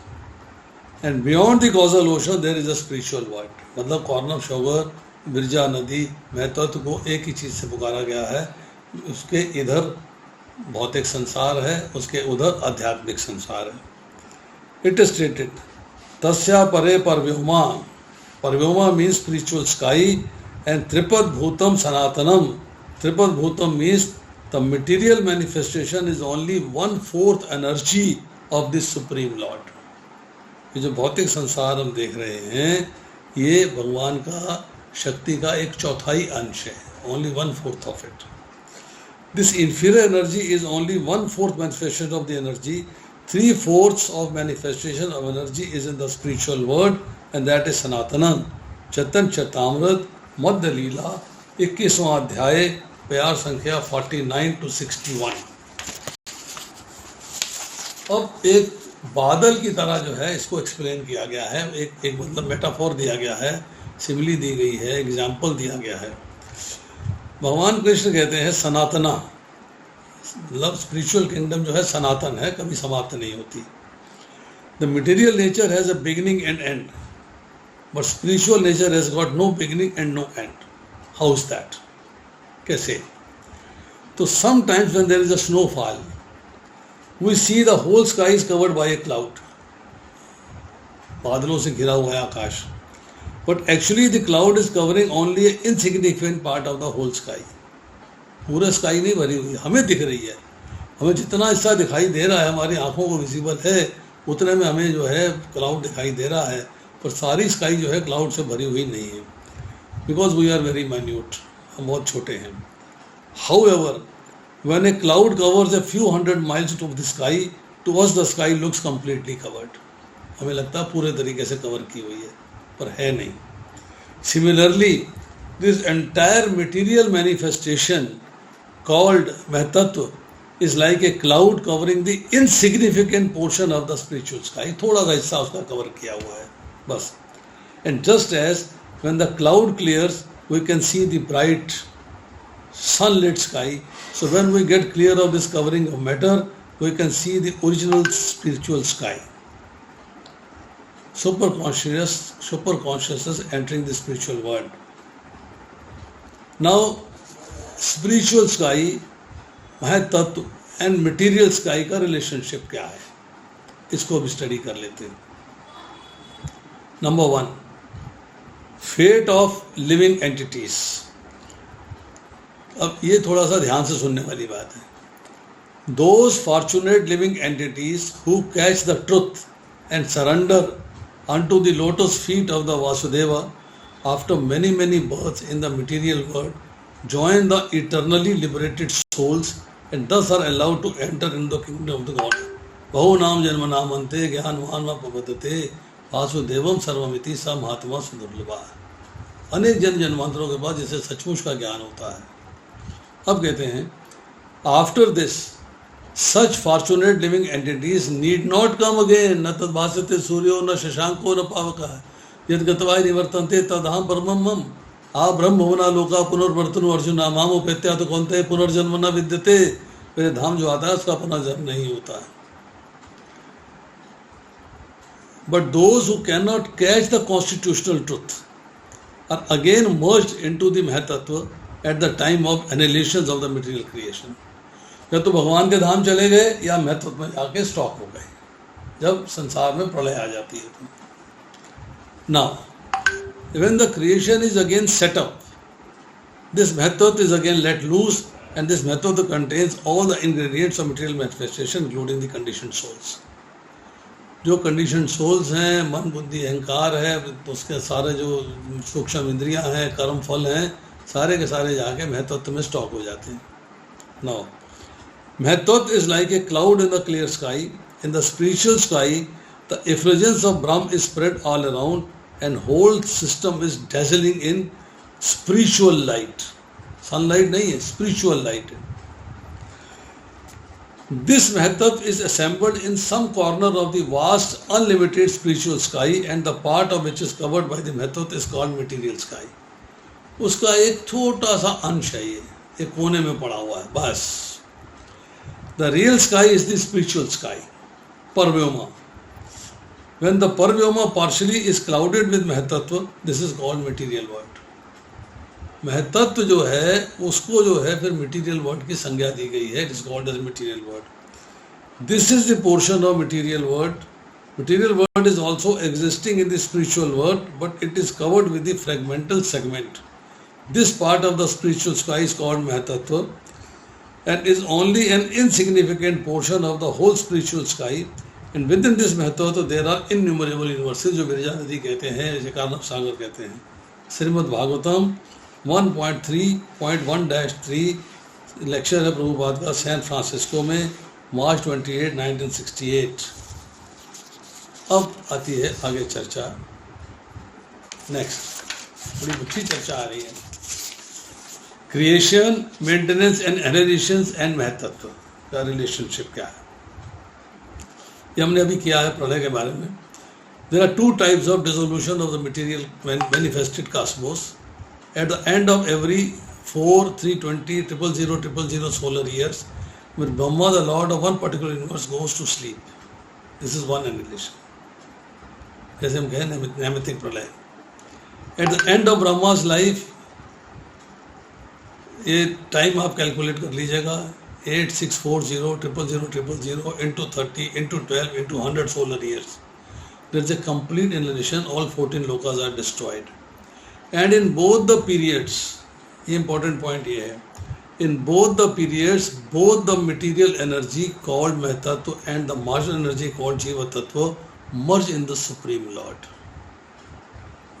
And beyond the causal ocean there is a spiritual world. मतलब कार्नव सागर, बिरजा नदी, महतत्व को एक ही चीज़ से पुकारा गया है. उसके इधर भौतिक संसार है, उसके उधर आध्यात्मिक संसार है. इट इज स्टेटेड तस्या परे परव्योमा. परव्योमा मीन्स स्पिरिचुअल स्काई एंड त्रिपद भूतम सनातनम. त्रिपद भूतम means the material manifestation is only 1/4 energy of this supreme lord. ये जो भौतिक संसार हम देख रहे हैं, ये भगवान का शक्ति का 1/4 अंश है, only 1/4 of it. This inferior energy is only 1/4 manifestation of the energy. 3/4 of manifestation of energy is in the spiritual world, and that is Sanatanan. चैतन्य चैतामृत मध्य लीला 21वां अध्याय, प्यार संख्या 49 to 61. अब एक बादल की तरह जो है इसको एक्सप्लेन किया गया है, एक मतलब मेटाफोर दिया गया है, सिमिली दी गई है, एग्जाम्पल दिया गया है। भगवान कृष्ण कहते हैं सनातना, मतलब स्पिरिचुअल किंगडम जो है सनातन है, कभी समाप्त नहीं होती। The material nature has a beginning and end, but spiritual nature has got no beginning and no end. How is that? कैसे? तो sometimes when there is a snowfall we see the whole sky is covered by a cloud, बादलों से घिरा हुआ है आकाश, but actually the cloud is covering only a insignificant part of the whole sky. पूरा sky नहीं भरी हुई, हमें दिख रही है, हमें जितना हिस्सा दिखाई दे रहा है हमारी आंखों को विजिबल है उतने में हमें जो है क्लाउड दिखाई दे रहा है, पर सारी स्काई जो है क्लाउड से भरी हुई नहीं है, because we are very minute, हम बहुत छोटे हैं। However, when a cloud covers a few hundred miles of the sky, to us the sky looks completely covered. हमें लगता है पूरे तरीके से कवर की हुई है, पर है नहीं। Similarly, this entire material manifestation called महतत्व is like a cloud covering the insignificant portion of the spiritual sky. थोड़ा सा हिस्सा उसका कवर किया हुआ है बस। And just as when the cloud clears, we can see the bright sunlit sky. So when we get clear of this covering of matter, we can see the original spiritual sky. Superconsciousness entering the spiritual world. Now, spiritual sky, महतत्व and material sky का relationship क्या है, इसको भी study कर लेते हैं। Number 1, fate of living entities. अब ये थोड़ा सा ध्यान से सुनने वाली बात है। Those fortunate living entities who catch the truth and surrender unto the lotus feet of the Vasudeva after many births in the material world join the eternally liberated souls and thus are allowed to enter into the kingdom of the God. Bahunam janmanamante ज्ञानवान प्रपद्यते वासुदेवम सर्वमिति स महात्मा सुदुर्लभा। अनेक जन्मांतरों के बाद जिसे सचमुच का ज्ञान होता है। अब कहते हैं after this such fortunate living entities need not come again, न तद्भासते सूर्यो न शशांको न पावकः यद गत्वा निवर्तन्ते तदहं परमं मम। आ ब्रह्म भुवना लोका पुनर्वर्तनो अर्जुना माम उपेत्या तो कौनते पुनर्जन्म न विद्यते। मेरे धाम जो आता है उसका पुनर्जन्म नहीं होता है। But those who can not catch the constitutional truth are again merged into the महतत्व at the time of annihilation of the material creation. या तो भगवान के धाम चले गए या महत्व में जाके स्टॉक हो गए, जब संसार में प्रलय आ जाती है तो। Now when the creation is again set up, this method is again let loose and this method contains all the ingredients of material manifestation including the conditioned souls. जो कंडीशनड सोल्स हैं, मन बुद्धि अहंकार है, तो उसके सारे जो सूक्ष्म इंद्रियां हैं, कर्म फल हैं, सारे के सारे जाके महत्व में स्टॉक हो जाते हैं। नाउ महत्व is like a cloud in the clear sky. In the spiritual sky the influence of Brahma is spread all around and whole system is dazzling in spiritual light. Sunlight नहीं है, spiritual light. This महत्व is assembled in some corner of the vast unlimited spiritual sky and the part of which is covered by the महत्व is called material sky. उसका एक छोटा सा अंश है, ये एक कोने में पड़ा हुआ है बस। The real sky is the spiritual sky, Parvyoma. When the Parvyoma partially is clouded with महतत्व, this is called material world. महतत्व जो है उसको जो है फिर material world की संज्ञा दी गई है, it is called as material world. This is the portion of material world. Material world is also existing in the spiritual world, but it is covered with the fragmental segment. This part of the spiritual sky is called महतत्व and is only an insignificant portion of the whole spiritual sky. And within this महत्व there are innumerable universes, जो विरजा नदी कहते हैं, जिसे कारनाब सागर कहते हैं। Shrimad Bhagavatam 1.3.1-3 lecture है प्रभुपाद का सैन फ्रांसिस्को में मार्च 28, 1968। अब आती है आगे चर्चा। नेक्स्ट बड़ी अच्छी चर्चा आ रही है। क्रिएशन, मेंटेनेंस एंड एनहेरिटेंस एंड महत्व का रिलेशनशिप क्या है। ये हमने अभी किया है प्रलय के बारे में। There are two types of dissolution of the material manifested cosmos. At the end of every 4, 320, 000, 000 solar years, when Brahma, the Lord of one particular universe, goes to sleep. This is one annihilation. जैसे हम कहें नैमित्तिक प्रलय। At the end of Brahma's life, ये time आप calculate कर लीजिएगा, 8640 000 000 into 30 into 12 into 100 solar years. There is a complete annihilation. All 14 lokas are destroyed. And in both the periods, ये important point ये है, in both the periods, both the material energy called Mahatattva and the marginal energy called Jiva Tattva merge in the Supreme Lord.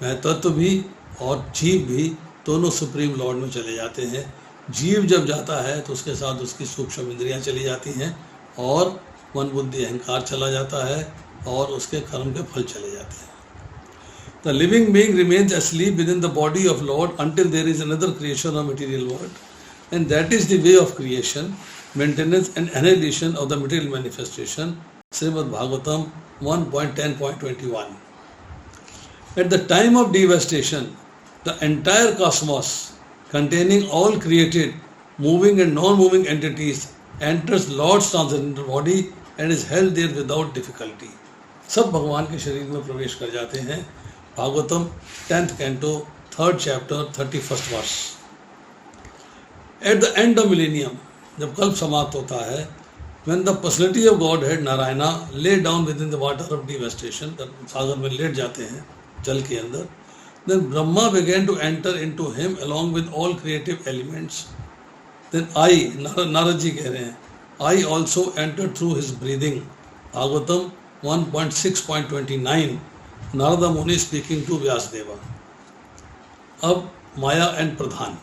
महतत्व भी और जीव भी दोनों supreme Lord में चले जाते हैं। जीव जब जाता है तो उसके साथ उसकी सूक्ष्म इंद्रियां चली जाती हैं और मन बुद्धि अहंकार चला जाता है और उसके कर्म के फल चले जाते हैं। The living being remains asleep within the body of Lord until there is another creation of material world, and that is the way of creation, maintenance and annihilation of the material manifestation. Srimad Bhagavatam 1.10.21. At the time of devastation, the entire cosmos, containing all created, moving and non-moving entities, enters Lord's transcendental body and is held there without difficulty. सब भगवान के शरीर में प्रवेश कर जाते हैं। Bhagavatam 10th canto 3rd chapter 31st verse. At the end of millennium, जब कल्प समाप्त होता है, when the personality of Godhead Narayana lay down within the water of devastation, सागर में लेट जाते हैं जल के अंदर, then Brahma began to enter into him along with all creative elements. Then I, Narad ji कह रहे हैं, I also entered through his breathing. Bhagavatam 1.6.29. Narada मुनि स्पीकिंग टू व्यासदेवा। अब माया एंड प्रधान,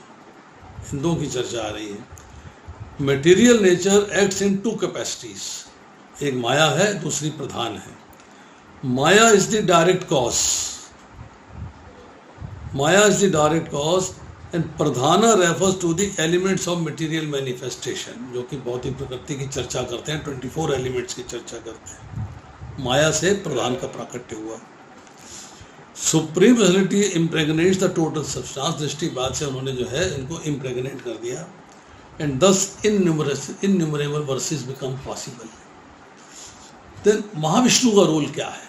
इन दो की चर्चा आ रही है। Material nature acts in two capacities, एक माया है, दूसरी प्रधान है। Maya is the direct cause, maya is the direct cause and pradhana refers to the elements of material manifestation, जो कि भौतिक प्रकृति की चर्चा करते हैं, 24 एलिमेंट्स की चर्चा करते हैं। माया से प्रधान का प्राकट्य हुआ। Supreme personality impregnates the total substance, दृष्टिवाद से उन्होंने जो है इनको इम्प्रेगनेट कर दिया, and thus innumerable verses become possible. Then Mahavishnu का रोल क्या है?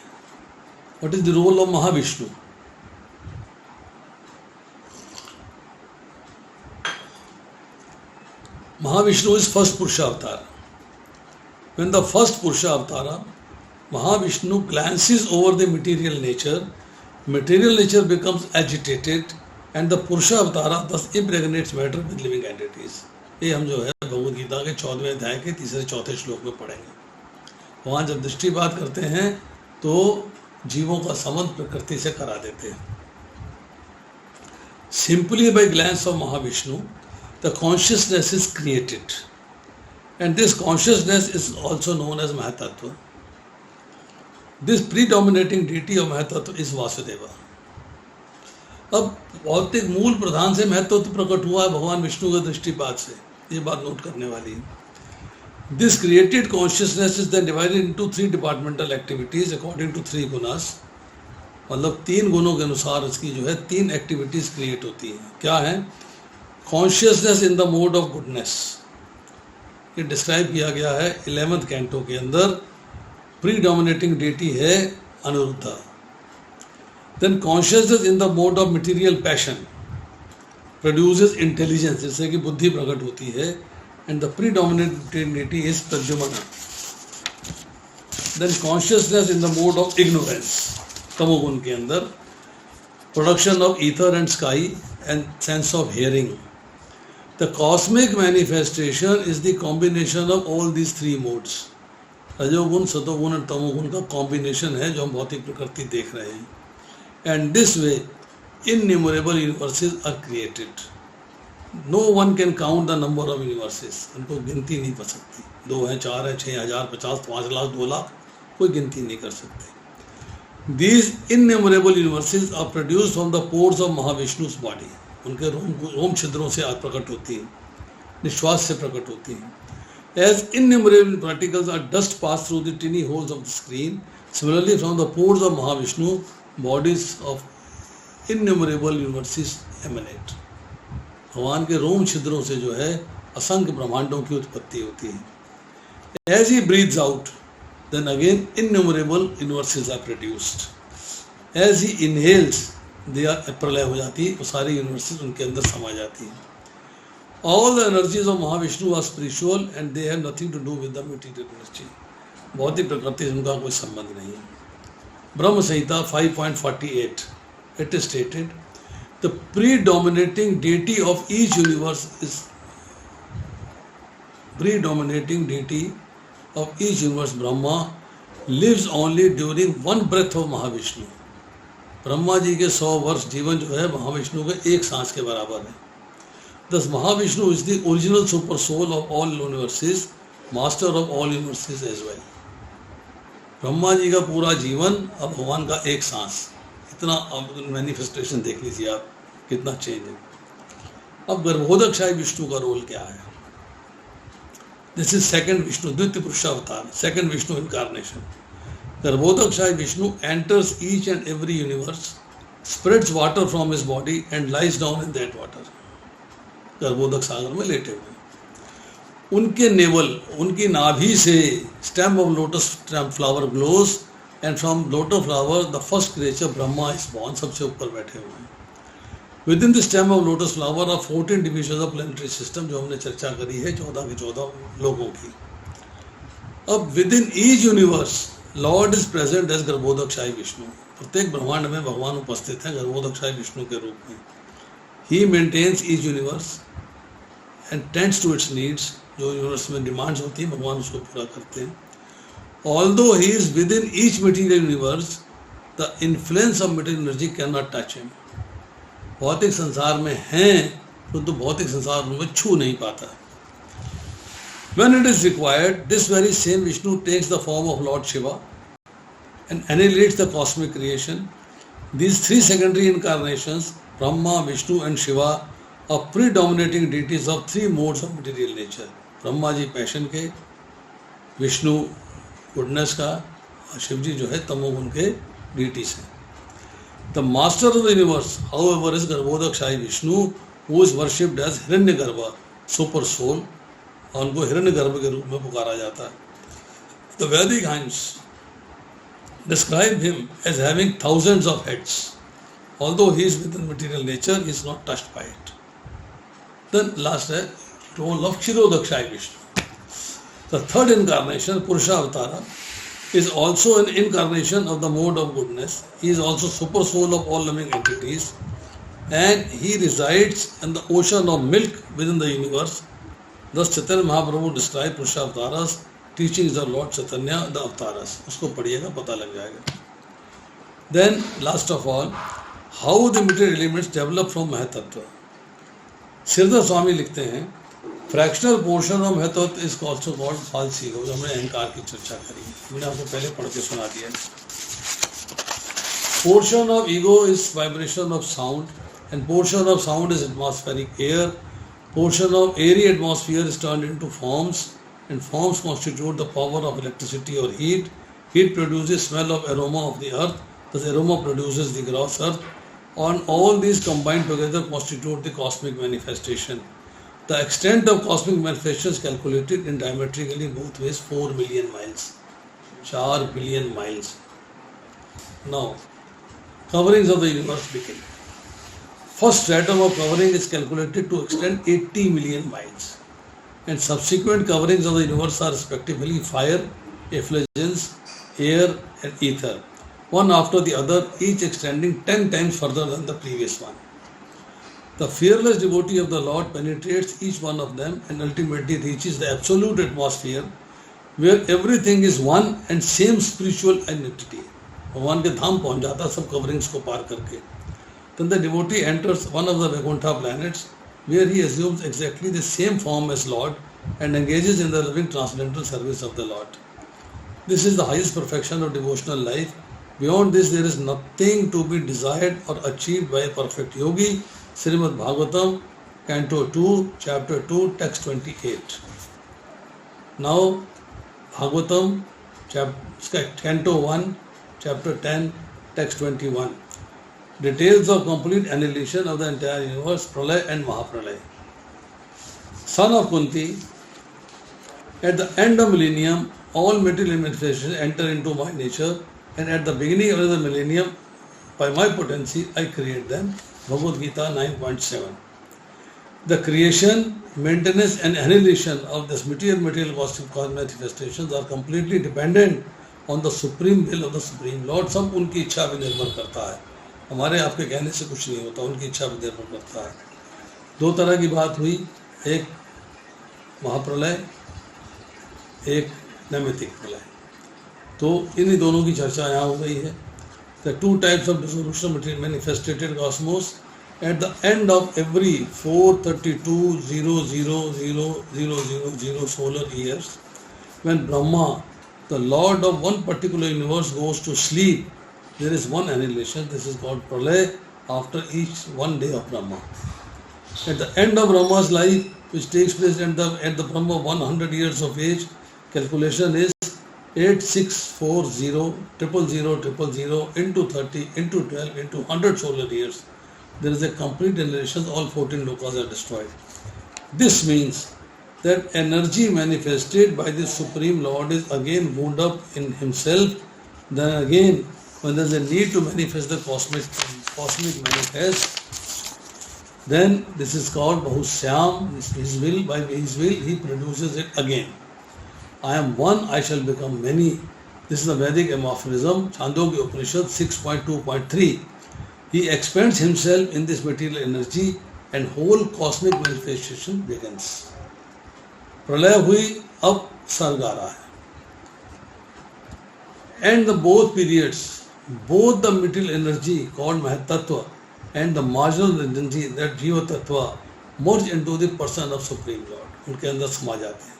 What is the role of Mahavishnu? Mahavishnu is first purusha avatar. When the first purusha अवतार Mahavishnu glances over the material nature becomes agitated and the Purusha Avatara thus impregnates matter with living entities. ये हम जो है भगवद गीता के 14वें अध्याय के 3-4 श्लोक में पढ़ेंगे। वहाँ जब दृष्टिपात करते हैं तो जीवों का संबंध प्रकृति से करा देते हैं। Simply by glance of Mahavishnu, the consciousness is created, and this consciousness is also known as Mahatattva. This predominating deity of Mahatattva is Vasudeva. अब भौतिक मूल प्रधान से महत्त्व प्रकट हुआ है भगवान विष्णु के दृष्टिपात से, ये बात नोट करने वाली है। This created consciousness is then divided into 3 departmental activities according to 3 gunas. मतलब 3 गुणों के अनुसार इसकी जो है 3 एक्टिविटीज क्रिएट होती हैं। क्या है? Consciousness in the mode of goodness, ये डिस्क्राइब किया गया है 11th कैंटो के अंदर। प्रीडोमिनेटिंग डेटी है Aniruddha. Then consciousness in the mode of material passion produces intelligence, जिससे कि बुद्धि प्रकट होती है, and the predominating deity is Pradyumna. Then consciousness in the mode of ignorance, तमोगुण के अंदर production of ether and sky and sense of hearing. The cosmic manifestation is the combination of all these 3 modes. रजोगुण, सतोगुण और तमोगुण का combination है जो हम भौतिक प्रकृति देख रहे हैं। And this way innumerable universes are created. No one can count the number of universes, उनको गिनती नहीं कर सकती। 2 है, 4 है, 6 हजार, 50, 5 लाख, 2 लाख, कोई गिनती नहीं कर सकते। These innumerable universes are produced from the pores of Mahavishnu's body, उनके रोम छिद्रों से प्रकट होती हैं, निश्वास से प्रकट होती हैं। As innumerable particles are dust pass through the tiny holes of the screen, similarly from the pores of Mahavishnu, bodies of innumerable universes emanate. भगवान के रोम छिद्रों से जो है असंख्य ब्रह्मांडों की उत्पत्ति होती है. As he breathes out, then again innumerable universes are produced. As he inhales, they are प्रलय हो जाती है, वो सारी यूनिवर्सेस उनके अंदर समा जाती है. All the energies of Mahavishnu are spiritual and they have nothing to do with the material energy. भौतिक प्रकृति से उनका कोई संबंध नहीं है. ब्रह्म संहिता 5.48 it is stated, the predominating deity of each universe Brahma lives only during one breath of Mahavishnu. Brahma ji के 100 वर्ष जीवन जो है महाविष्णु के एक सांस के बराबर है. Thus Mahavishnu is the original super soul of all universes, master of all universes as well. Brahma ji का पूरा जीवन अब भगवान का एक सांस, इतना अब मैनिफेस्टेशन देख लीजिए आप कितना चेंज है. अब गर्भोदकशाही विष्णु का रोल क्या है? दिस इज सेकंड विष्णु, द्वितीय पुरुषावतार, second Vishnu incarnation. Garbhodakashayi Vishnu enters each and every universe, spreads water from his body and lies down in that water. Garbhodaka सागर में लेटे हुए. उनके नेवल, उनकी नाभि से stem of lotus flower glows and from lotus flower the first creature Brahma is born. सबसे ऊपर बैठे हुए हैं. Within the stem of lotus flower are 14 division of planetary system, जो हमने चर्चा करी है 14 के 14 लोगों की. अब within each universe lord is present as Garbhodakashayi Vishnu. प्रत्येक ब्रह्मांड में भगवान उपस्थित हैं गर्भोदकशाही विष्णु के रूप में. He maintains each universe and tends to its needs. जो यूनिवर्स में डिमांड्स होती हैं भगवान उसको पूरा करते हैं. Although he is within each material universe, the influence of material energy can not touch him. भौतिक संसार में हैं परंतु भौतिक संसार में छू नहीं पाता. When it is required, this very same Vishnu takes the form of Lord Shiva and annihilates the cosmic creation. These three secondary incarnations, Brahma, Vishnu and Shiva, are predominating deities of three modes of material nature. Brahma ji passion के, Vishnu goodness का और शिव जी जो है तमोगुण के deities हैं. The master of the universe, however, is गर्भोदकशाही Vishnu, who is worshipped as Hiranyagarbha, super soul, और उनको हिरण्यगर्भ के रूप में पुकारा जाता है. The Vedic hymns describe him as having thousands of heads. Although he is within material nature, he is not touched by it. Then last है role of Kshirodakshaya Vishnu. The third incarnation, Purusha Avatara, is also an incarnation of the mode of goodness. He is also super soul of all living entities, and he resides in the ocean of milk within the universe. Thus Chaitanya Mahaprabhu described Purusha Avataras, teachings of Lord Chaitanya, the Avataras. उसको पढ़िएगा पता लग जाएगा. Then last of all, how the material elements develop from Mahatattva. सिरदार स्वामी लिखते हैं, fractional portion of Mahatattva is also called false ego. जो हमने अहंकार की चर्चा करी, मैंने आपको पहले पढ़ के सुना दिया. Portion of ego is vibration of sound, and portion of sound is atmospheric air. Portion of airy atmosphere is turned into forms, and forms constitute the power of electricity or heat. Heat produces smell of aroma of the earth, thus aroma produces the gross earth. On all these combined together constitute the cosmic manifestation. The extent of cosmic manifestation is calculated in diametrically both ways 4 million miles. 4 billion miles. Now, coverings of the universe begin. First stratum of covering is calculated to extend 80 million miles, and subsequent coverings of the universe are respectively fire, effulgence, air and ether, one after the other, each extending 10 times further than the previous one. The fearless devotee of the Lord penetrates each one of them and ultimately reaches the absolute atmosphere where everything is one and same spiritual entity. भगवान के धाम पहुंच जाता सब coverings को पार करके. Then the devotee enters one of the Vaikuntha planets, where he assumes exactly the same form as Lord and engages in the living transcendental service of the Lord. This is the highest perfection of devotional life. Beyond this, there is nothing to be desired or achieved by a perfect yogi. Srimad Bhagavatam, Canto 2, Chapter 2, Text 28. Now Bhagavatam canto 1 chapter 10 text 21. Details of complete annihilation of the entire universe, Pralay and Mahapralay. Son of Kunti, at the end of millennium, all material manifestations enter into my nature, and at the beginning of the millennium, by my potency, I create them. Bhagavad Gita 9.7. The creation, maintenance and annihilation of this material cosmic manifestations are completely dependent on the supreme will of the Supreme Lord. सब उनकी इच्छा पर निर्भर करता है, हमारे आपके कहने से कुछ नहीं होता, उनकी इच्छा पर निर्भर करता है। दो तरह की बात हुई, एक महाप्रलय, एक नैमित्तिक प्रलय। तो इन्हीं दोनों की चर्चा यहाँ हो गई है। The two types of dissolution material manifested cosmos at the end of every 432,000,000 solar years, when Brahma, the Lord of one particular universe, goes to sleep, there is one annihilation. This is called Pralay after each one day of Brahma. At the end of Brahma's life, which takes place at the Brahma 100 years of age, calculation is 8640,000,000 into 30 into 12 into 100 solar years. There is a complete annihilation. All 14 lokas are destroyed. This means that energy manifested by the Supreme Lord is again wound up in himself. Then again, when there is a need to manifest the cosmic manifest, then this is called Bahusyam. His will, by his will, he produces it again. I am one, I shall become many. This is the Vedic aphorism, Chandogya Upanishad 6.2.3. He expends himself in this material energy and whole cosmic manifestation begins. प्रलय हुई, अब सर्ग आ रहा है. And the both periods, both the material energy called Mahatattva and the marginal energy, that Jiva Tattva, merge into the person of Supreme Lord. उनके अंदर समा जाते हैं.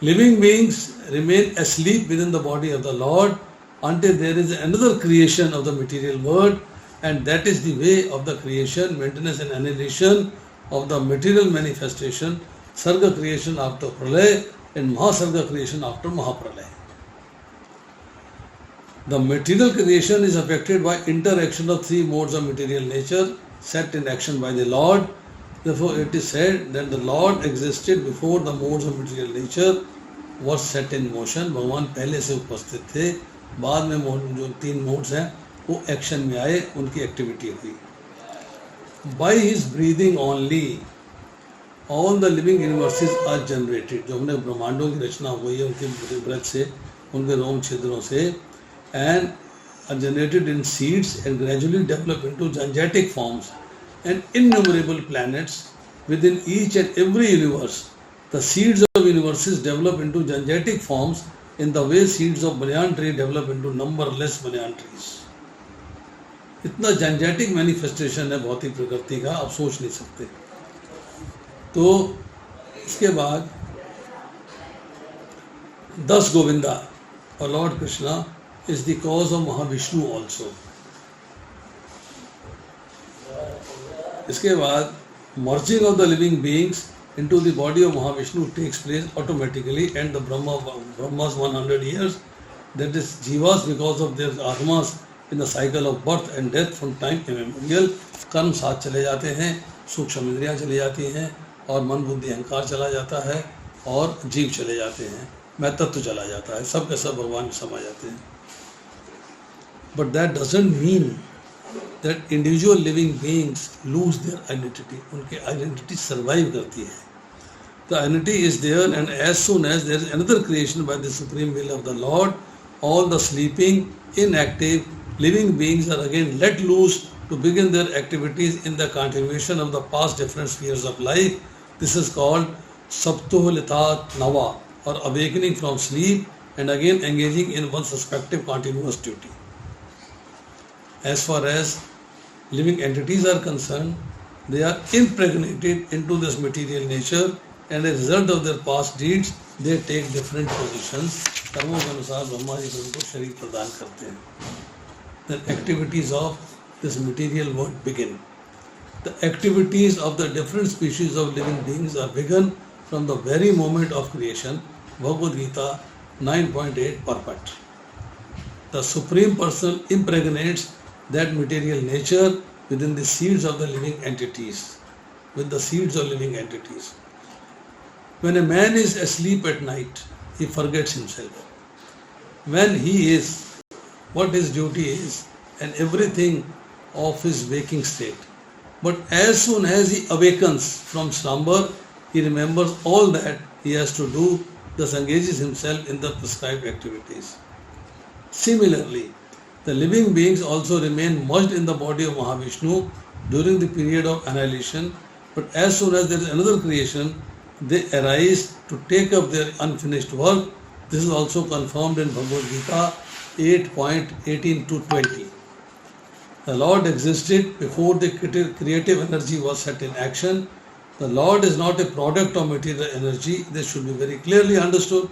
Living beings remain asleep within the body of the Lord until there is another creation of the material world, and that is the way of the creation, maintenance and annihilation of the material manifestation, Sarga creation after Pralay and Mahasarga creation after Mahapralay. The material creation is affected by interaction of three modes of material nature set in action by the Lord. Therefore, it is said that the Lord existed before the modes of material nature was set in motion. भगवान पहले से उपस्थित थे, बाद में जो तीन modes हैं वो एक्शन में आए, उनकी एक्टिविटी हुई. By his breathing only, all the living universes are generated. जो हमने ब्रह्मांडों की रचना हुई है उनके ब्रेथ से, उनके रोम छिद्रों से, and are generated in seeds and gradually develop into gigantic forms and innumerable planets within each and every universe. The seeds of universes develop into gigantic forms in the way seeds of banyan tree develop into numberless banyan trees. इतना gigantic manifestation है भौतिक प्रकृति का, आप सोच नहीं सकते. तो इसके बाद 10 गोविंदा और Lord Krishna is the cause of Mahavishnu also. इसके बाद merging of the living beings into the body of Mahavishnu takes place automatically, and the Brahma's 100 years, that is Jivas, because of their Atmas in the cycle of birth and death from time immemorial, कर्म साथ चले जाते हैं, सूक्ष्म इंद्रियां चली जाती हैं और मन बुद्धि अहंकार चला जाता है और जीव चले जाते हैं, मैं तत्व चला जाता है, सब के सब भगवान में समा जाते हैं. But that doesn't mean that individual living beings lose their identity. उनकी identity survive करती है. The identity is there, and as soon as there is another creation by the supreme will of the Lord, all the sleeping, inactive, living beings are again let loose to begin their activities in the continuation of the past different spheres of life. This is called Saptuhalitat Nava, or awakening from sleep and again engaging in one's respective continuous duty. As far as living entities are concerned, they are impregnated into this material nature, and as a result of their past deeds, they take different positions. कर्मों के अनुसार ब्रह्मा जी उनको शरीर प्रदान करते हैं. The activities of this material world begin. The activities of the different species of living beings are begun from the very moment of creation. Bhagavad Gita 9.8 perfect. The Supreme Person impregnates that material nature within the seeds of the living entities. With the seeds of living entities. When a man is asleep at night, he forgets himself. When he is, what his duty is, and everything of his waking state. But as soon as he awakens from slumber, he remembers all that he has to do, thus engages himself in the prescribed activities. Similarly, the living beings also remain merged in the body of Mahavishnu during the period of annihilation, but as soon as there is another creation, they arise to take up their unfinished work. This is also confirmed in Bhagavad Gita 8.18 to 20. The Lord existed before the creative energy was set in action. The Lord is not a product of material energy. This should be very clearly understood.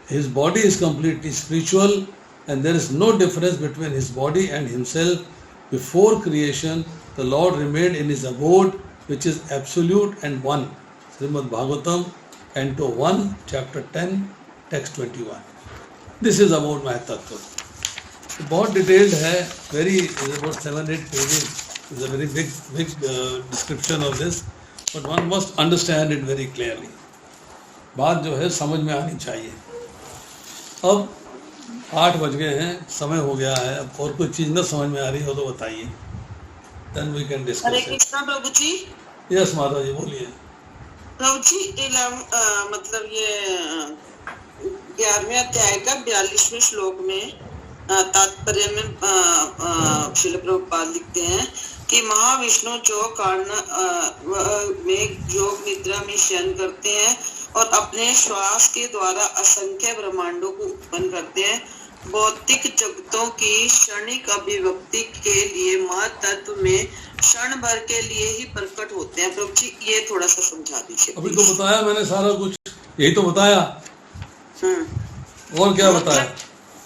His body is completely spiritual, and there is no difference between his body and himself. Before creation, the Lord remained in his abode, which is absolute and one. Srimad Bhagavatam, Canto 1, Chapter 10, Text 21. This is about Mahatattva. बहुत detailed है, very about 7-8 pages. It's a very big description of this, but one must understand it very clearly. बात जो है समझ में आनी चाहिए. अब 8 बज गए हैं, समय हो गया है. अब और कोई चीज़ न समझ में आ रही हो तो बताइए. Then we can discuss. Hare Krishna Prabhu ji. Yes माता जी बोलिए. प्रभु जी मतलब ये 11वें अध्याय का 42वें श्लोक में तात्पर्य में श्रील प्रभुपाद लिखते हैं कि महाविष्णु जो कारण में योग निद्रा में शयन करते हैं और अपने श्वास के द्वारा असंख्य ब्रह्मांडों को उत्पन्न करते हैं, भौतिक जगतों की क्षणिक अभिव्यक्ति के लिए महातत्व में क्षण भर के लिए ही प्रकट होते हैं. प्रभु जी ये थोड़ा सा समझा दीजिए. अभी तो बताया मैंने सारा कुछ, यही तो बताया. और क्या बताया?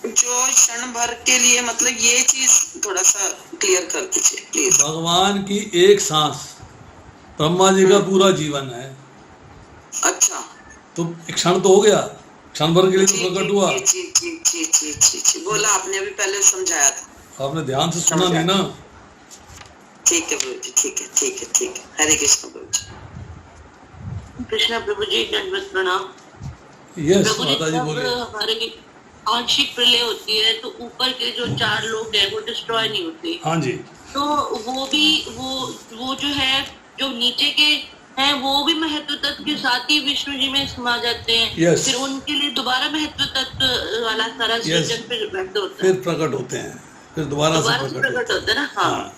जो क्षण भर के लिए, मतलब ये चीज थोड़ा सा क्लियर कर दीजिए प्लीज. भगवान की एक सांस ब्रह्मा जी का पूरा जीवन है. अच्छा, तो एक क्षण तो हो गया, क्षण भर के लिए तो प्रकट हुआ. जी बोला आपने अभी पहले समझाया था. आपने ध्यान से सुना नहीं ना. ठीक है प्रभु जी, ठीक है. हरे कृष्ण प्रभु जी. कृष्णा प्रभु जी दंडवत प्रणाम. यस माता जी बोलिए. हमारे आंशिक प्रलय होती है तो ऊपर के जो 4 लोग हैं वो डिस्ट्रॉय नहीं होते. हाँ जी. तो वो भी वो जो है जो नीचे के हैं वो भी महत्व तत्व के साथ ही विष्णु जी में समा जाते हैं. yes. फिर उनके लिए दोबारा महत्व तत्व वाला सारा सृजन फिर व्यक्त होता है, फिर प्रकट होते हैं, फिर दोबारा से प्रकट होते हैं ना. हाँ.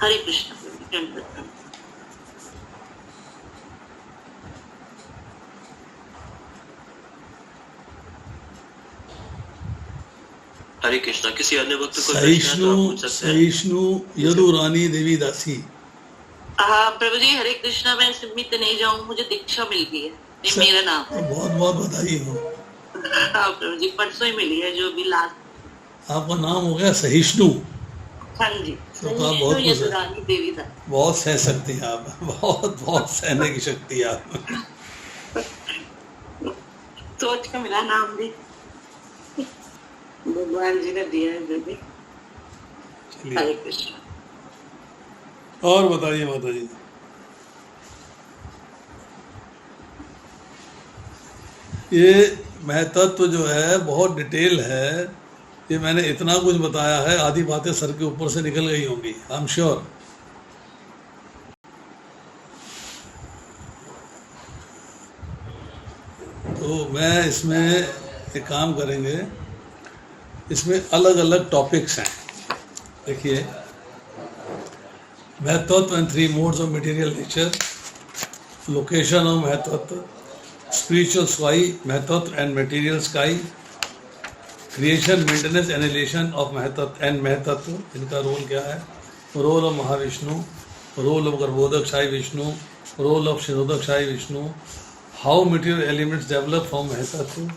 हरे कृष्ण. हरे कृष्णा. किसी अन्य भक्त को सहिष्णु यदुरानी देवी दासी. हाँ प्रभु जी. हरे कृष्णा. मैं सीमित नहीं जाऊँ, मुझे दीक्षा मिल गई है. मेरा नाम बहुत बहुत बधाई हो. हाँ प्रभु जी, परसों ही मिली है जो भी लास्ट. आपका नाम हो गया सहिष्णु. हाँ जी. तो आप बहुत सह सकती हैं आप. बहुत सहने की शक्ति है आप. सोच का मिला नाम भी, भगवान जी ने दिया है जो भी. हरे कृष्ण. और बताइए माता जी. ये महतत्व जो है बहुत डिटेल है. ये मैंने इतना कुछ बताया है, आधी बातें सर के ऊपर से निकल गई होंगी, आई एम श्योर. तो मैं इसमें एक काम करेंगे, इसमें अलग अलग टॉपिक्स हैं. देखिए, mahattattva and 3 modes of material nature, location of mahattattva, spiritual sky mahattattva and material sky, creation, maintenance, annihilation of mahattattva and mahattattva, इनका रोल क्या है, role of Mahavishnu, role of Garbhodakashayi Vishnu, role of Kshirodakashayi Vishnu, how material elements develop from mahattattva,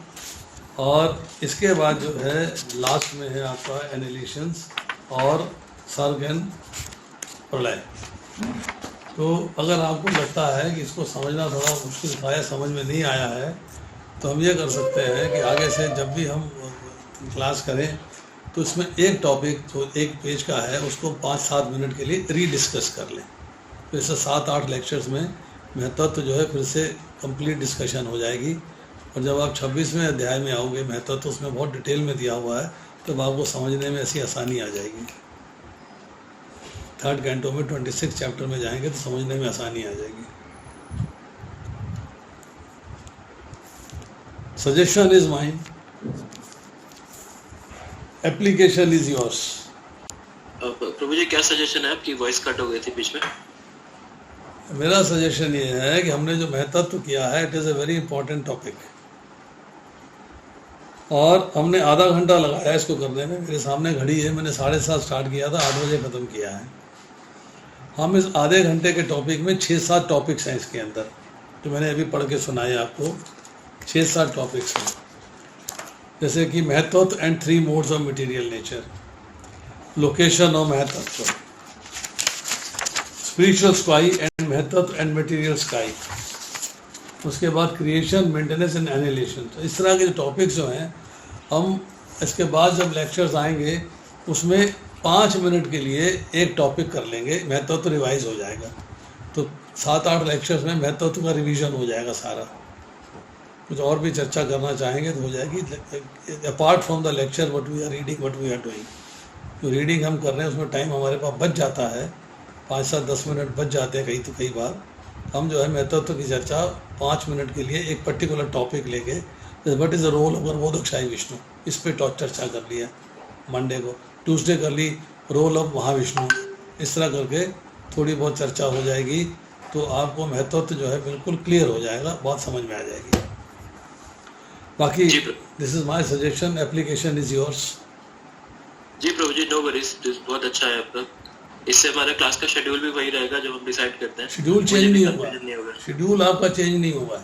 और इसके बाद जो है लास्ट में है आपका एनिलेशंस और सर्ग एंड प्रलय. तो अगर आपको लगता है कि इसको समझना थोड़ा मुश्किल था या समझ में नहीं आया है, तो हम ये कर सकते हैं कि आगे से जब भी हम क्लास करें तो इसमें एक टॉपिक जो एक पेज का है उसको 5-7 मिनट के लिए रीडिस्कस कर लें। तो इससे 7-8 लेक्चर्स में महत्व जो है फिर से कंप्लीट डिस्कशन हो जाएगी। और जब आप 26वें अध्याय में आओगे, महत्व तो उसमें बहुत डिटेल में दिया हुआ है, तब तो आपको समझने में ऐसी आसानी आ जाएगी। 3rd कैंटो में 26 चैप्टर में जाएंगे तो समझने में आसानी आ जाएगी। Suggestion is mine, application is yours. Prabhu ji क्या सजेशन है? आपकी वॉइस कट हो गई थी बीच में। मेरा सजेशन ये है कि हमने जो महत्व किया है, it is a very important topic, और हमने आधा घंटा लगाया इसको करने में। मेरे सामने घड़ी है, मैंने 7:30 स्टार्ट किया था, 8 बजे ख़त्म किया है। हम इस आधे घंटे के टॉपिक में 6-7 टॉपिक्स हैं इसके अंदर, जो मैंने अभी पढ़ के सुनाए आपको। 6-7 टॉपिक्स हैं, जैसे कि महत्व and 3 modes of material nature, location of महत्व, स्पिरिचुअल स्काई एंड महत्व एंड मटेरियल स्काई, उसके बाद क्रिएशन, मेंटेनेंस एंड एनिहिलेशन। तो इस तरह के जो टॉपिक्स जो हैं, हम इसके बाद जब लेक्चर्स आएंगे उसमें 5 मिनट के लिए एक टॉपिक कर लेंगे, महत्व तो रिवाइज हो जाएगा। तो 7-8 लेक्चर्स में महत्व का रिवीजन हो जाएगा सारा। कुछ और भी चर्चा करना चाहेंगे तो हो जाएगी, apart from the lecture what we are reading, what we are doing. जो रीडिंग हम कर रहे हैं उसमें टाइम हमारे पास बच जाता है, 5-7-10 मिनट बच जाते हैं कई बार। हम जो है महत्व की चर्चा 5 मिनट के लिए एक पर्टिकुलर टॉपिक लेके, what is the role of Garbhodakashayi Vishnu, इस पे चर्चा कर लिया। मंडे को, ट्यूसडे कर ली रोल ऑफ महाविष्णु, इस तरह करके थोड़ी बहुत चर्चा हो जाएगी। तो आपको महत्व जो है बिल्कुल क्लियर हो जाएगा, बात समझ में आ जाएगी। बाकी this is my suggestion, application is yours. जी प्रभु जी, नो वरीज, बहुत अच्छा है आपका। इससे हमारा क्लास का शेड्यूल भी वही रहेगा जो हम डिसाइड करते हैं। शेड्यूल चेंज नहीं होगा, शेड्यूल आपका चेंज नहीं होगा।